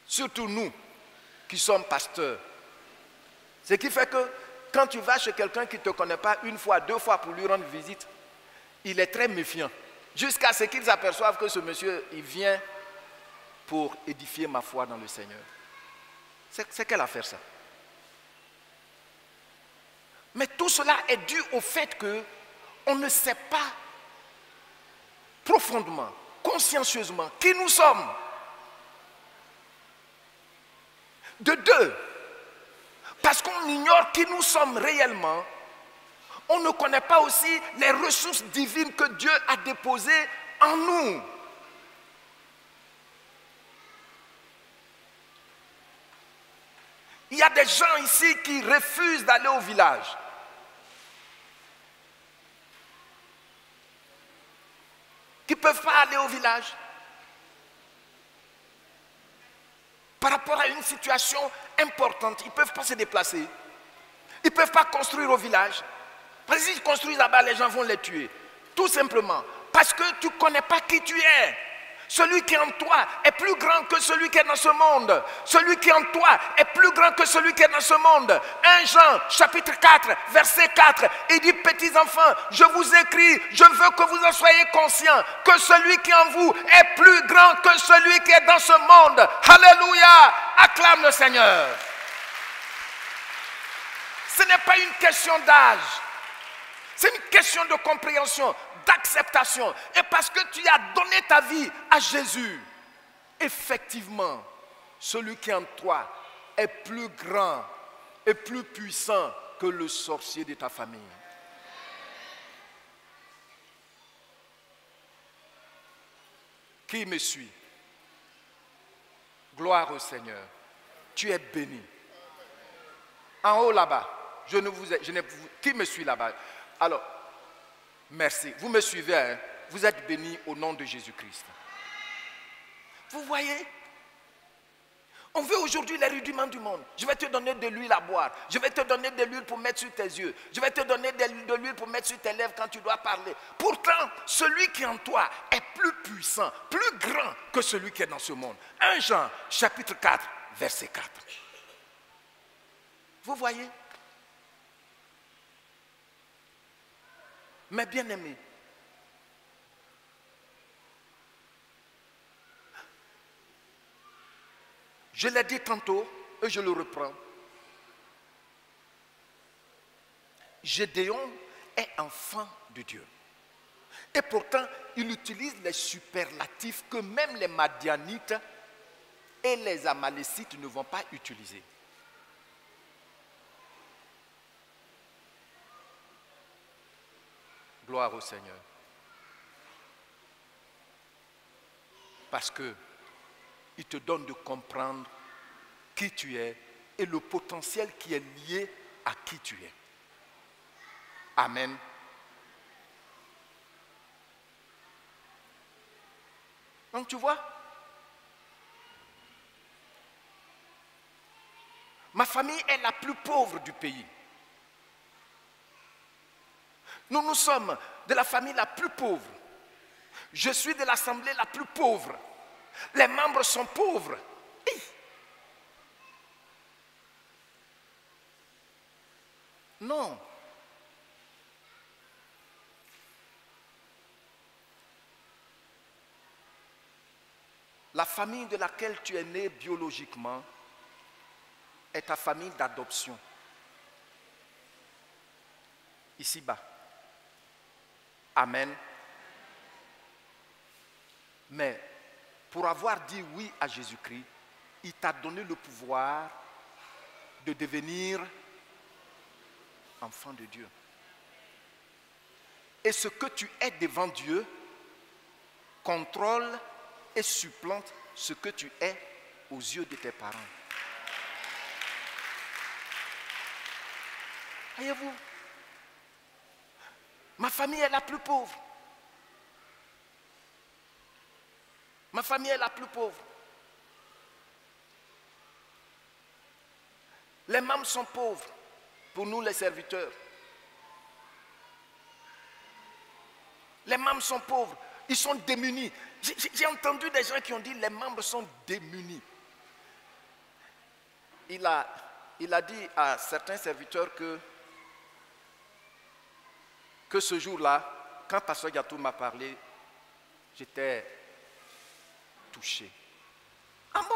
Surtout nous qui sommes pasteurs. Ce qui fait que quand tu vas chez quelqu'un qui ne te connaît pas une fois, deux fois pour lui rendre visite, il est très méfiant. Jusqu'à ce qu'ils aperçoivent que ce monsieur, il vient pour édifier ma foi dans le Seigneur. C'est quelle affaire ça? Mais tout cela est dû au fait qu'on ne sait pas profondément, consciencieusement qui nous sommes. De deux, parce qu'on ignore qui nous sommes réellement, on ne connaît pas aussi les ressources divines que Dieu a déposées en nous. Il y a des gens ici qui refusent d'aller au village. Qui ne peuvent pas aller au village. Par rapport à une situation importante, ils ne peuvent pas se déplacer. Ils ne peuvent pas construire au village. Parce que s'ils construisent là-bas, les gens vont les tuer. Tout simplement. Parce que tu ne connais pas qui tu es. Celui qui est en toi est plus grand que celui qui est dans ce monde. Celui qui est en toi est plus grand que celui qui est dans ce monde. 1 Jean chapitre 4 verset 4. Il dit, petits enfants, je vous écris, je veux que vous en soyez conscients, que celui qui est en vous est plus grand que celui qui est dans ce monde. Alléluia. Acclame le Seigneur. Ce n'est pas une question d'âge. C'est une question de compréhension, d'acceptation. Et parce que tu as donné ta vie à Jésus, effectivement, celui qui est en toi est plus grand et plus puissant que le sorcier de ta famille. Qui me suit? Gloire au Seigneur. Tu es béni. En haut là-bas, qui me suit là-bas? Alors, merci. Vous me suivez, hein? Vous êtes bénis au nom de Jésus-Christ. Vous voyez? On veut aujourd'hui les rudiments du monde. Je vais te donner de l'huile à boire. Je vais te donner de l'huile pour mettre sur tes yeux. Je vais te donner de l'huile pour mettre sur tes lèvres quand tu dois parler. Pourtant, celui qui est en toi est plus puissant, plus grand que celui qui est dans ce monde. 1 Jean, chapitre 4, verset 4. Vous voyez? Mes bien-aimés, je l'ai dit tantôt et je le reprends. Gédéon est enfant de Dieu. Et pourtant, il utilise les superlatifs que même les Madianites et les Amalécites ne vont pas utiliser. Gloire au Seigneur. Parce que il te donne de comprendre qui tu es et le potentiel qui est lié à qui tu es. Amen. Donc tu vois, ma famille est la plus pauvre du pays. Nous sommes de la famille la plus pauvre. Je suis de l'assemblée la plus pauvre. Les membres sont pauvres. Non. La famille de laquelle tu es né biologiquement est ta famille d'adoption. Ici-bas. Amen. Mais pour avoir dit oui à Jésus-Christ, il t'a donné le pouvoir de devenir enfant de Dieu. Et ce que tu es devant Dieu contrôle et supplante ce que tu es aux yeux de tes parents. Voyez-vous, ma famille est la plus pauvre. Ma famille est la plus pauvre. Les membres sont pauvres pour nous les serviteurs. Les membres sont pauvres, ils sont démunis. J'ai entendu des gens qui ont dit les membres sont démunis. Il a dit à certains serviteurs que ce jour-là, quand Pasteur Gatou m'a parlé, j'étais touché. Ah bon?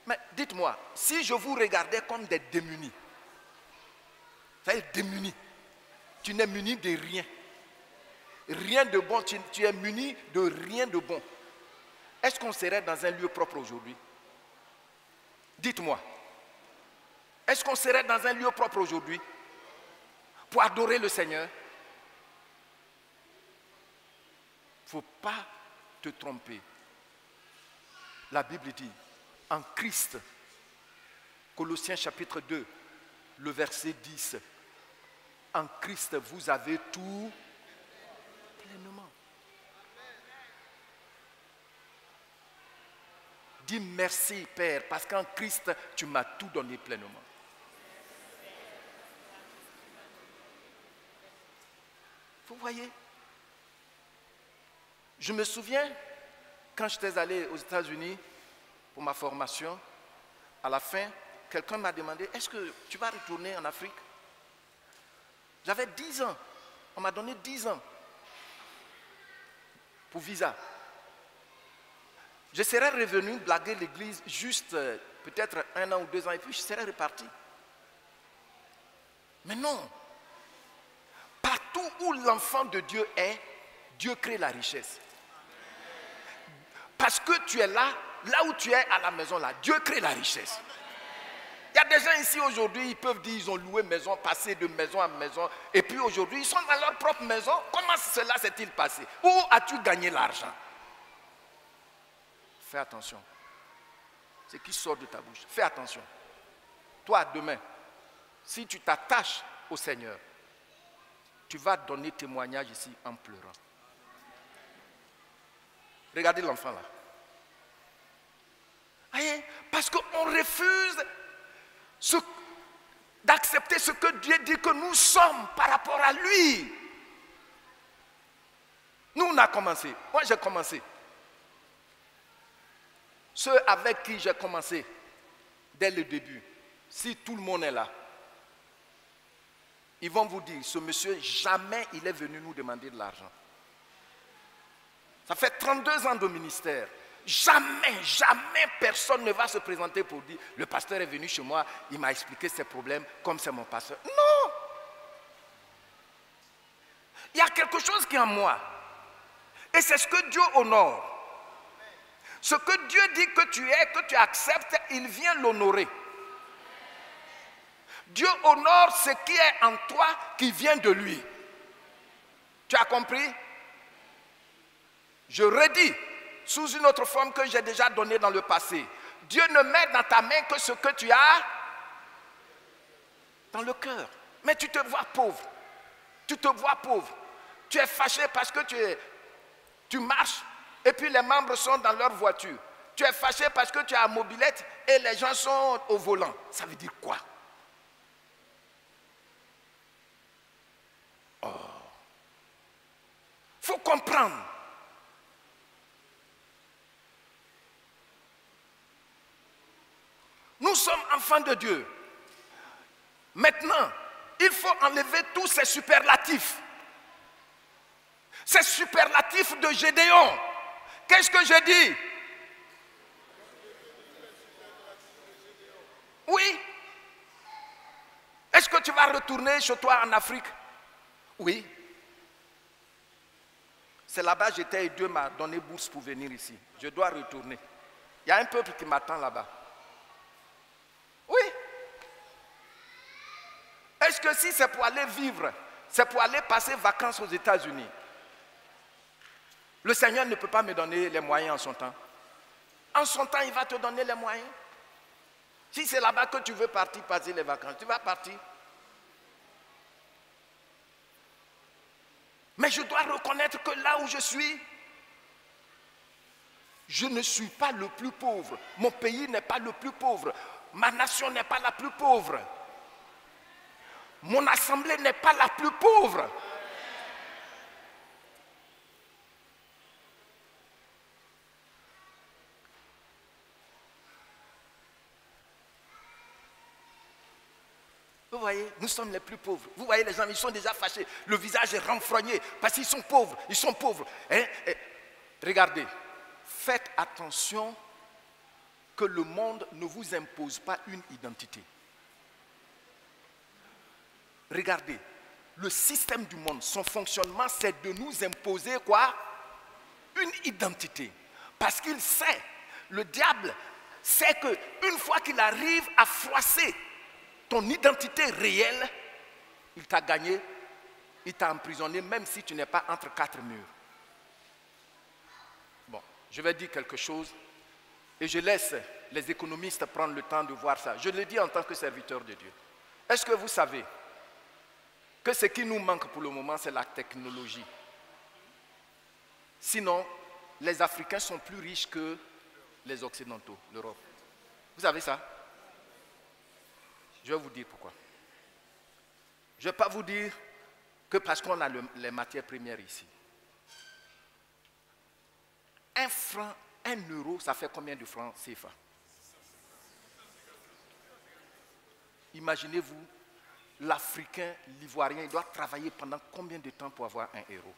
Mais dites-moi, si je vous regardais comme des démunis, c'est-à-dire démunis, tu n'es muni de rien. Rien de bon, tu es muni de rien de bon. Est-ce qu'on serait dans un lieu propre aujourd'hui? Dites-moi. Est-ce qu'on serait dans un lieu propre aujourd'hui pour adorer le Seigneur? Il ne faut pas te tromper. La Bible dit, en Christ, Colossiens chapitre 2, le verset 10, en Christ vous avez tout pleinement. Dis merci Père, parce qu'en Christ tu m'as tout donné pleinement. Vous voyez? Je me souviens, quand j'étais allé aux États-Unis pour ma formation, à la fin, quelqu'un m'a demandé, est-ce que tu vas retourner en Afrique? J'avais 10 ans. On m'a donné 10 ans pour visa. Je serais revenu blaguer l'église juste peut-être 1 an ou 2 ans et puis je serais reparti. Mais non. Partout où l'enfant de Dieu est, Dieu crée la richesse. Parce que tu es là, là où tu es à la maison là, Dieu crée la richesse. Il y a des gens ici aujourd'hui, ils peuvent dire ils ont loué maison, passé de maison en maison, et puis aujourd'hui ils sont dans leur propre maison. Comment cela s'est-il passé? Où as-tu gagné l'argent? Fais attention. Ce qui sort de ta bouche, fais attention. Toi, demain, si tu t'attaches au Seigneur, tu vas donner témoignage ici en pleurant. Regardez l'enfant là. Voyez, parce qu'on refuse d'accepter ce que Dieu dit que nous sommes par rapport à lui. Nous, on a commencé. Moi, j'ai commencé. Ceux avec qui j'ai commencé dès le début, si tout le monde est là, ils vont vous dire, ce monsieur, jamais il est venu nous demander de l'argent. Ça fait 32 ans de ministère. Jamais, jamais personne ne va se présenter pour dire, le pasteur est venu chez moi, il m'a expliqué ses problèmes comme c'est mon pasteur. Non! Il y a quelque chose qui est en moi. Et c'est ce que Dieu honore. Ce que Dieu dit que tu es, que tu acceptes, il vient l'honorer. Dieu honore ce qui est en toi qui vient de lui. Tu as compris? Je redis, sous une autre forme que j'ai déjà donnée dans le passé. Dieu ne met dans ta main que ce que tu as dans le cœur. Mais tu te vois pauvre. Tu te vois pauvre. Tu es fâché parce que tu marches et puis les membres sont dans leur voiture. Tu es fâché parce que tu as la mobilette et les gens sont au volant. Ça veut dire quoi? Oh. Il faut comprendre. Nous sommes enfants de Dieu. Maintenant, il faut enlever tous ces superlatifs. Ces superlatifs de Gédéon. Qu'est-ce que je dis? Oui. Est-ce que tu vas retourner chez toi en Afrique? Oui. C'est là-bas que j'étais et Dieu m'a donné bourse pour venir ici. Je dois retourner. Il y a un peuple qui m'attend là-bas. Oui. Est-ce que si c'est pour aller vivre, c'est pour aller passer vacances aux États-Unis, le Seigneur ne peut pas me donner les moyens en son temps? En son temps, il va te donner les moyens. Si c'est là-bas que tu veux partir passer les vacances, tu vas partir. Mais je dois reconnaître que là où je suis, je ne suis pas le plus pauvre. Mon pays n'est pas le plus pauvre. Ma nation n'est pas la plus pauvre. Mon assemblée n'est pas la plus pauvre. Vous voyez, nous sommes les plus pauvres. Vous voyez, les gens, ils sont déjà fâchés. Le visage est renfrogné parce qu'ils sont pauvres. Ils sont pauvres. Regardez, faites attention que le monde ne vous impose pas une identité. Regardez, le système du monde, son fonctionnement, c'est de nous imposer quoi? Une identité. Parce qu'il sait, le diable sait qu'une fois qu'il arrive à froisser ton identité réelle, il t'a gagné, il t'a emprisonné, même si tu n'es pas entre 4 murs. Bon, je vais dire quelque chose et je laisse les économistes prendre le temps de voir ça. Je le dis en tant que serviteur de Dieu. Est-ce que vous savez que ce qui nous manque pour le moment, c'est la technologie? Sinon, les Africains sont plus riches que les Occidentaux, l'Europe. Vous savez ça? Je vais vous dire pourquoi. Je ne vais pas vous dire que parce qu'on a les matières premières ici. un franc, 1 euro, ça fait combien de francs CFA? Imaginez-vous, l'Africain, l'Ivoirien, il doit travailler pendant combien de temps pour avoir 1 euro?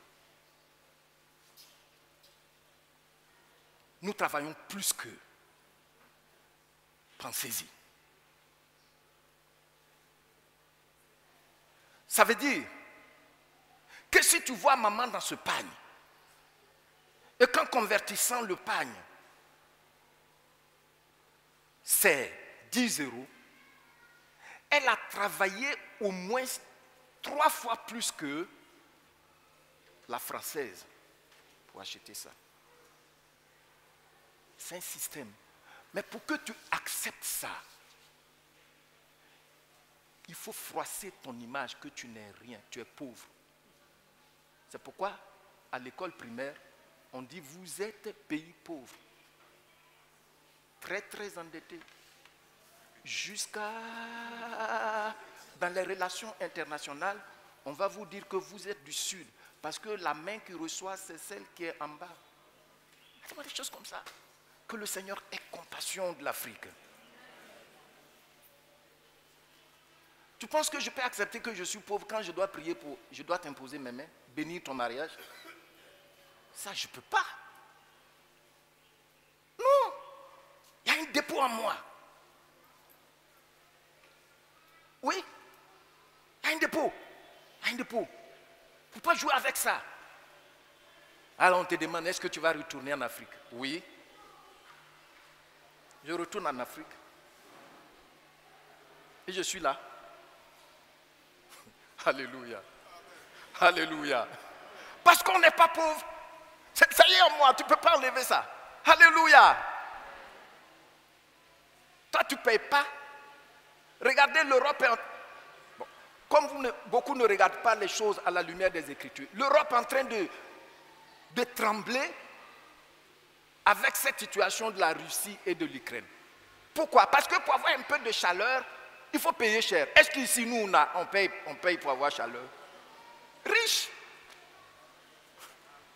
Nous travaillons plus qu'eux. Pensez-y. Ça veut dire que si tu vois maman dans ce pagne, et qu'en convertissant le pagne, c'est 10 euros, elle a travaillé au moins 3 fois plus que la française pour acheter ça. C'est un système. Mais pour que tu acceptes ça, il faut froisser ton image que tu n'es rien, tu es pauvre. C'est pourquoi, à l'école primaire, on dit vous êtes pays pauvre. Très, très endetté. Jusqu'à dans les relations internationales, on va vous dire que vous êtes du Sud. Parce que la main qui reçoit, c'est celle qui est en bas. C'est des choses comme ça. Que le Seigneur ait compassion de l'Afrique. Tu penses que je peux accepter que je suis pauvre quand je dois prier pour... Je dois t'imposer mes mains, bénir ton mariage? Ça, je ne peux pas. Non. Il y a un dépôt en moi. Oui. Il y a un dépôt. Il y a un dépôt. Il ne faut pas jouer avec ça. Alors on te demande, est-ce que tu vas retourner en Afrique? Oui. Je retourne en Afrique. Et je suis là. Alléluia. Alléluia. Parce qu'on n'est pas pauvre. Ça y est en moi, tu ne peux pas enlever ça. Alléluia. Toi, tu ne payes pas. Regardez l'Europe. Bon, comme beaucoup ne regardent pas les choses à la lumière des Écritures, l'Europe est en train de trembler avec cette situation de la Russie et de l'Ukraine. Pourquoi? Parce que pour avoir un peu de chaleur, il faut payer cher. Est-ce qu'ici, nous, on paye pour avoir chaleur? Riche.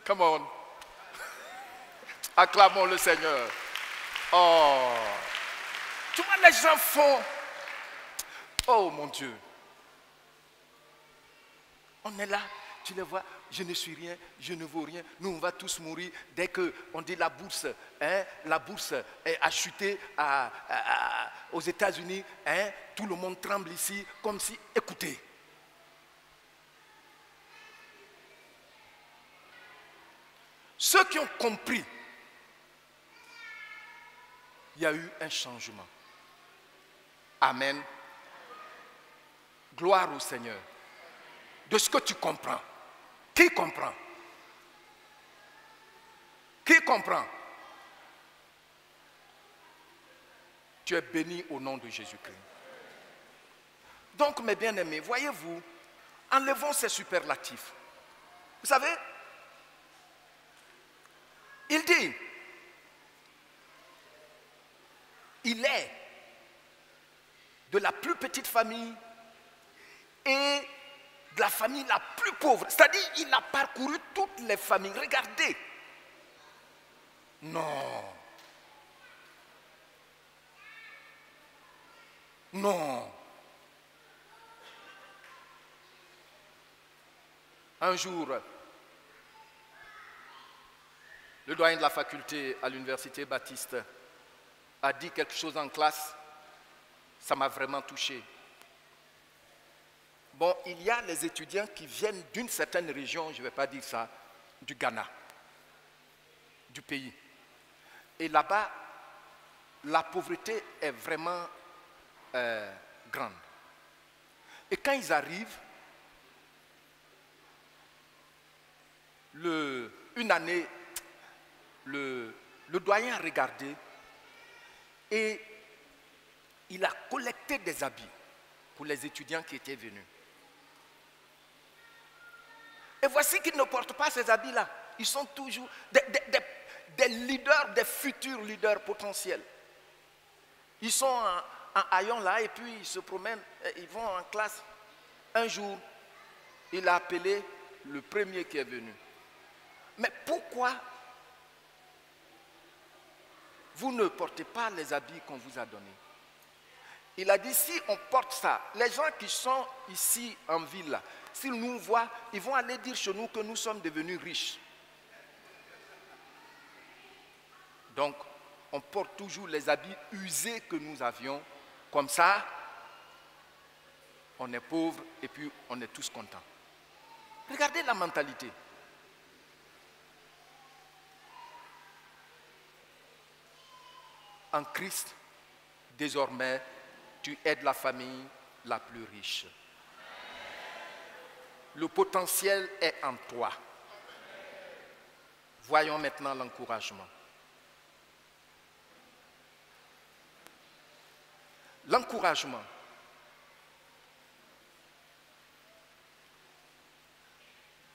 Come on. Acclamons le Seigneur. Oh. Tu vois, les gens font... Oh mon Dieu. On est là, tu les vois, je ne suis rien, je ne vaux rien. Nous, on va tous mourir. Dès qu'on dit la bourse a chuté aux États-Unis, tout le monde tremble ici, comme si, écoutez. Ceux qui ont compris, il y a eu un changement. Amen. Gloire au Seigneur. De ce que tu comprends. Qui comprend? Qui comprend? Tu es béni au nom de Jésus-Christ. Donc, mes bien-aimés, voyez-vous, enlevons ces superlatifs. Vous savez, il dit, il est de la plus petite famille et de la famille la plus pauvre. C'est-à-dire, il a parcouru toutes les familles. Regardez. Non. Non. Un jour, le doyen de la faculté à l'université Baptiste a dit quelque chose en classe. Ça m'a vraiment touché. Bon, il y a les étudiants qui viennent d'une certaine région, je ne vais pas dire ça, du Ghana, du pays. Et là-bas, la pauvreté est vraiment grande. Et quand ils arrivent, une année, le doyen a regardé et il a collecté des habits pour les étudiants qui étaient venus. Et voici qu'ils ne portent pas ces habits-là. Ils sont toujours des leaders, des futurs leaders potentiels. Ils sont en haillons là et puis ils se promènent, ils vont en classe. Un jour, il a appelé le premier qui est venu. Mais pourquoi vous ne portez pas les habits qu'on vous a donnés. Il a dit, si on porte ça, les gens qui sont ici en ville, s'ils nous voient, ils vont aller dire chez nous que nous sommes devenus riches. Donc, on porte toujours les habits usés que nous avions. Comme ça, on est pauvre et puis on est tous contents. Regardez la mentalité. En Christ, désormais, tu aides la famille la plus riche. Le potentiel est en toi. Voyons maintenant l'encouragement. L'encouragement.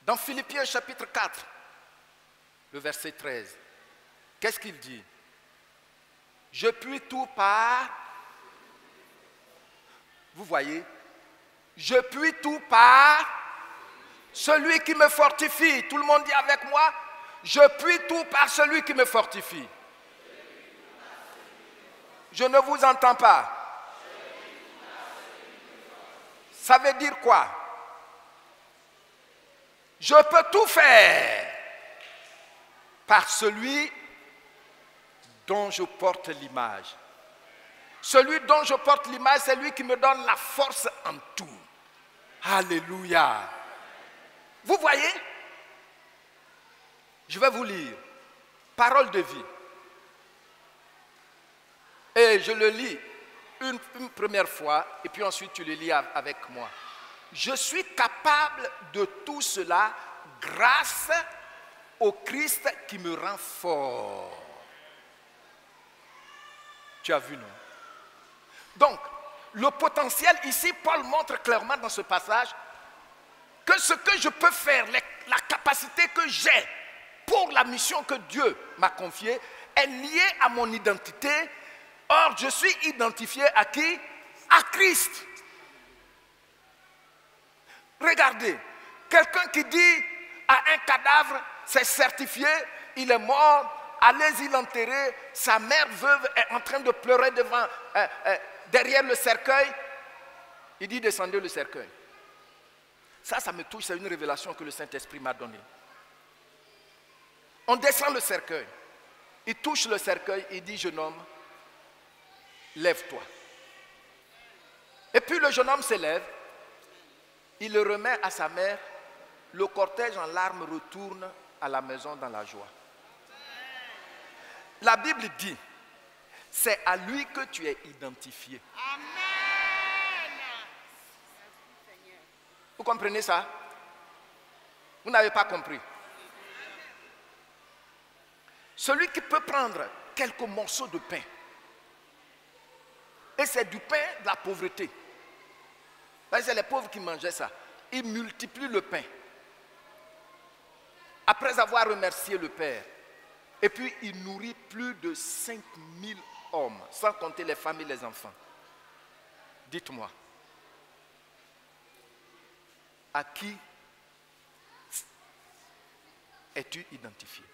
Dans Philippiens chapitre 4, le verset 13, qu'est-ce qu'il dit? Je puis tout par... Vous voyez? Je puis tout par celui qui me fortifie. Tout le monde dit avec moi, je puis tout par celui qui me fortifie. Je ne vous entends pas. Ça veut dire quoi? Je peux tout faire par celui dont je porte l'image. Celui dont je porte l'image, c'est lui qui me donne la force en tout. Alléluia. Vous voyez? Je vais vous lire. Parole de vie. Et je le lis une première fois, et puis ensuite tu le lis avec moi. Je suis capable de tout cela grâce au Christ qui me rend fort. Tu as vu, non? Donc, le potentiel ici, Paul montre clairement dans ce passage que ce que je peux faire, la capacité que j'ai pour la mission que Dieu m'a confiée est liée à mon identité. Or, je suis identifié à qui? À Christ. Regardez, quelqu'un qui dit à un cadavre, c'est certifié, il est mort, allez-y l'enterrer, sa mère veuve est en train de pleurer derrière le cercueil, il dit descendez le cercueil. Ça me touche, c'est une révélation que le Saint-Esprit m'a donnée. On descend le cercueil, il touche le cercueil, il dit jeune homme, lève-toi. Et puis le jeune homme se lève, il le remet à sa mère, le cortège en larmes retourne à la maison dans la joie. La Bible dit, c'est à lui que tu es identifié.
Amen.
Vous comprenez ça? Vous n'avez pas compris. Celui qui peut prendre quelques morceaux de pain, et c'est du pain de la pauvreté. C'est les pauvres qui mangeaient ça. Ils multiplient le pain. Après avoir remercié le Père, et puis il nourrit plus de 5000 hommes, sans compter les femmes et les enfants. Dites-moi, à qui es-tu identifié?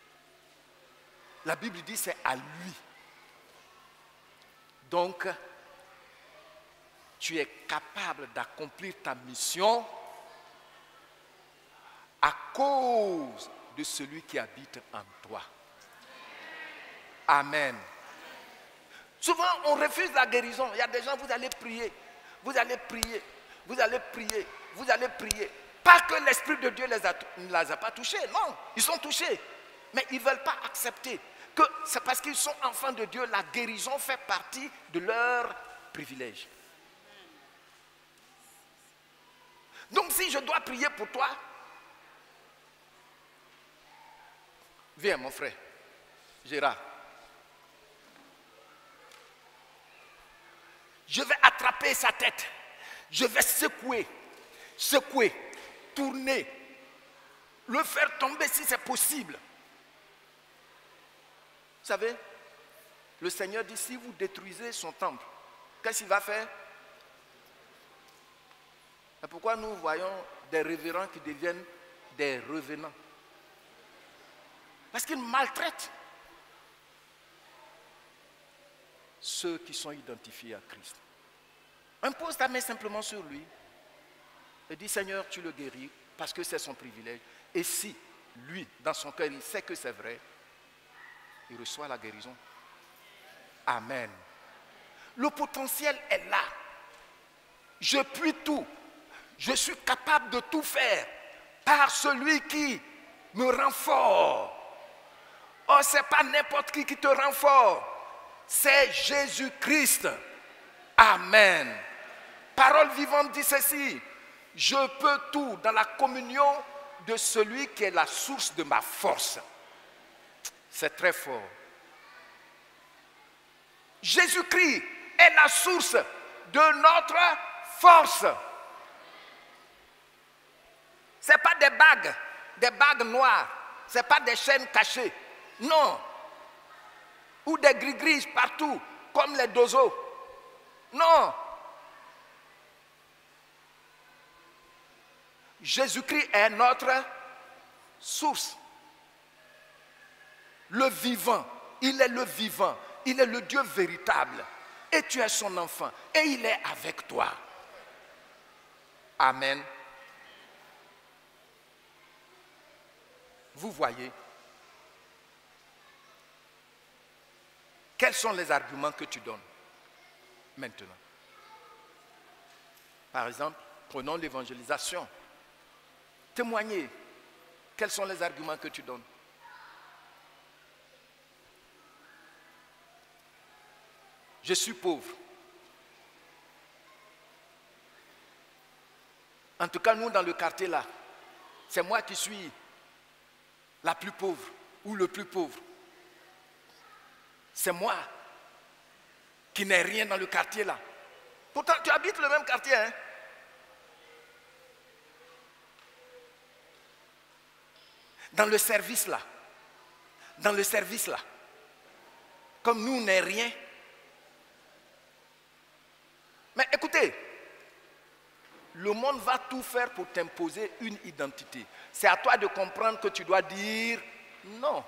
La Bible dit c'est à lui. Donc, tu es capable d'accomplir ta mission à cause de celui qui habite en toi. Amen. Souvent, on refuse la guérison. Il y a des gens, vous allez prier, vous allez prier, vous allez prier, vous allez prier. Pas que l'Esprit de Dieu ne les a pas touchés, non, ils sont touchés. Mais ils ne veulent pas accepter que c'est parce qu'ils sont enfants de Dieu, la guérison fait partie de leur privilège. Donc si je dois prier pour toi, viens mon frère, Gérard. Je vais attraper sa tête, je vais secouer, tourner, le faire tomber si c'est possible. Vous savez, le Seigneur dit, si vous détruisez son temple, qu'est-ce qu'il va faire? Et pourquoi nous voyons des révérends qui deviennent des revenants? Parce qu'ils maltraitent. ceux qui sont identifiés à Christ. Impose ta main simplement sur lui et dis, Seigneur, tu le guéris parce que c'est son privilège. Et si lui, dans son cœur, il sait que c'est vrai, il reçoit la guérison. Amen. Le potentiel est là. Je puis tout. Je suis capable de tout faire par celui qui me rend fort. Oh, ce n'est pas n'importe qui te rend fort. C'est Jésus-Christ. Amen. Parole vivante dit ceci. Je peux tout dans la communion de celui qui est la source de ma force. C'est très fort. Jésus-Christ est la source de notre force. Ce n'est pas des bagues noires. Ce n'est pas des chaînes cachées. Non. Ou des gris-gris partout, comme les dozos. Non. Jésus-Christ est notre source. Le vivant. Il est le vivant. Il est le Dieu véritable. Et tu es son enfant. Et il est avec toi. Amen. Vous voyez, quels sont les arguments que tu donnes maintenant? Par exemple, prenons l'évangélisation. Témoigner. Quels sont les arguments que tu donnes? Je suis pauvre. En tout cas, nous, dans le quartier là, c'est moi qui suis la plus pauvre ou le plus pauvre. C'est moi qui n'ai rien dans le quartier là. Pourtant, tu habites le même quartier, hein? Dans le service là. Comme nous, on n'est rien. Mais écoutez, le monde va tout faire pour t'imposer une identité. C'est à toi de comprendre que tu dois dire non.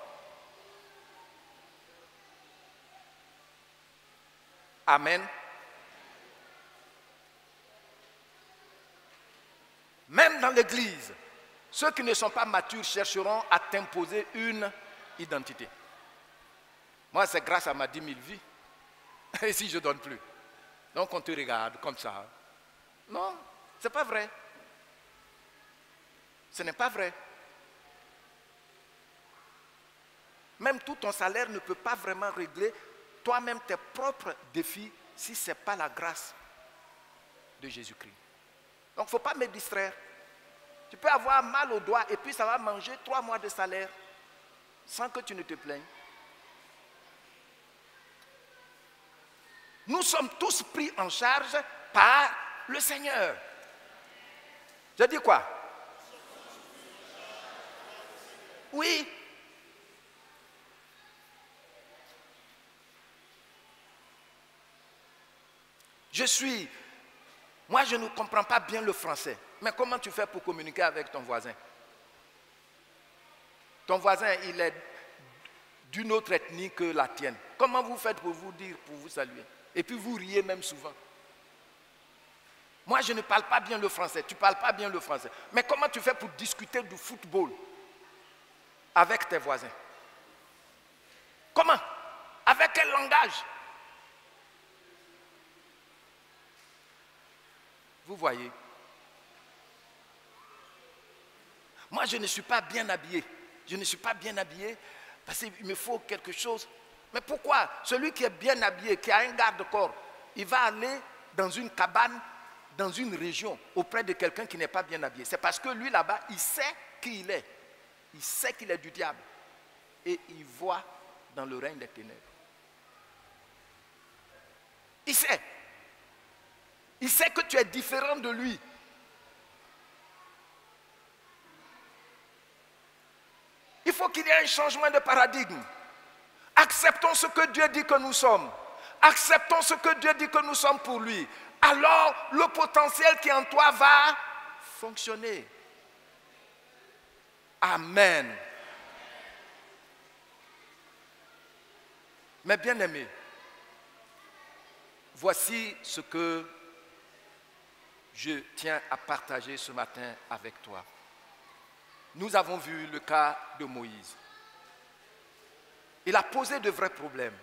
Amen. Même dans l'église, ceux qui ne sont pas matures chercheront à t'imposer une identité. Moi, c'est grâce à ma 10 000 vies. Et si je ne donne plus? Donc on te regarde comme ça. Non, ce n'est pas vrai. Ce n'est pas vrai. Même tout ton salaire ne peut pas vraiment régler toi-même tes propres défis si ce n'est pas la grâce de Jésus-Christ. Donc il ne faut pas me distraire. Tu peux avoir mal au doigt et puis ça va manger 3 mois de salaire sans que tu ne te plaignes. Nous sommes tous pris en charge par le Seigneur. Je dis quoi? Oui. Moi je ne comprends pas bien le français. Mais comment tu fais pour communiquer avec ton voisin? Ton voisin, il est d'une autre ethnie que la tienne. Comment vous faites pour vous dire, pour vous saluer? Et puis vous riez même souvent. Moi, je ne parle pas bien le français. Tu ne parles pas bien le français. Mais comment tu fais pour discuter du football avec tes voisins? Comment? Avec quel langage? Vous voyez? Moi, je ne suis pas bien habillé. Je ne suis pas bien habillé parce qu'il me faut quelque chose. Mais pourquoi? Celui qui est bien habillé, qui a un garde-corps, il va aller dans une cabane, dans une région, auprès de quelqu'un qui n'est pas bien habillé. C'est parce que lui, là-bas, il sait qui il est. Il sait qu'il est du diable. Et il voit dans le règne des ténèbres. Il sait. Il sait que tu es différent de lui. Il faut qu'il y ait un changement de paradigme. Acceptons ce que Dieu dit que nous sommes. Acceptons ce que Dieu dit que nous sommes pour lui. Alors, le potentiel qui est en toi va fonctionner. Amen. Mais bien aimé, Voici ce que je tiens à partager ce matin avec toi. Nous avons vu le cas de Moïse. Il a posé de vrais problèmes,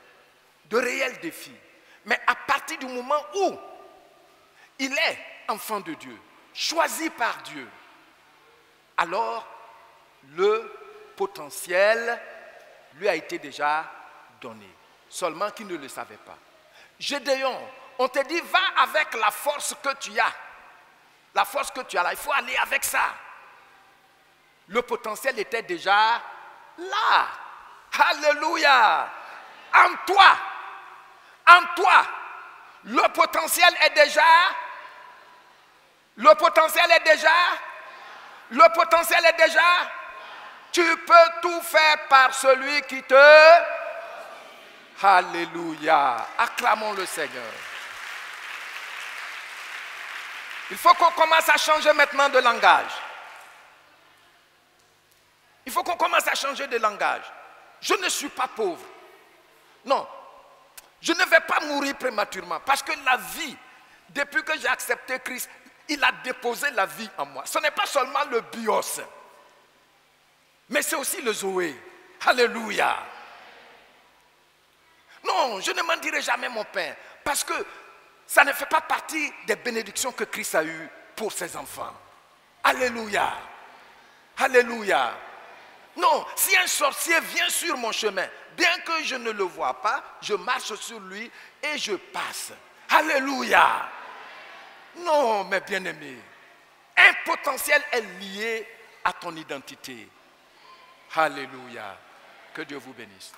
de réels défis. Mais à partir du moment où il est enfant de Dieu, choisi par Dieu, alors le potentiel lui a été déjà donné. Seulement qu'il ne le savait pas. Gédéon, on te dit, va avec la force que tu as. La force que tu as là, il faut aller avec ça. Le potentiel était déjà là. Alléluia. En toi, le potentiel est déjà, tu peux tout faire par celui qui te... Alléluia. Acclamons le Seigneur. Il faut qu'on commence à changer maintenant de langage. Il faut qu'on commence à changer de langage. Je ne suis pas pauvre. Non. Je ne vais pas mourir prématurément parce que la vie, depuis que j'ai accepté Christ, il a déposé la vie en moi. Ce n'est pas seulement le bios, mais c'est aussi le Zoé. Alléluia. Non, je ne m'en dirai jamais mon Père parce que ça ne fait pas partie des bénédictions que Christ a eues pour ses enfants. Alléluia. Alléluia. Non, si un sorcier vient sur mon chemin, bien que je ne le vois pas, je marche sur lui et je passe. Alléluia. Non, mes bien-aimés, un potentiel est lié à ton identité. Alléluia. Que Dieu vous bénisse.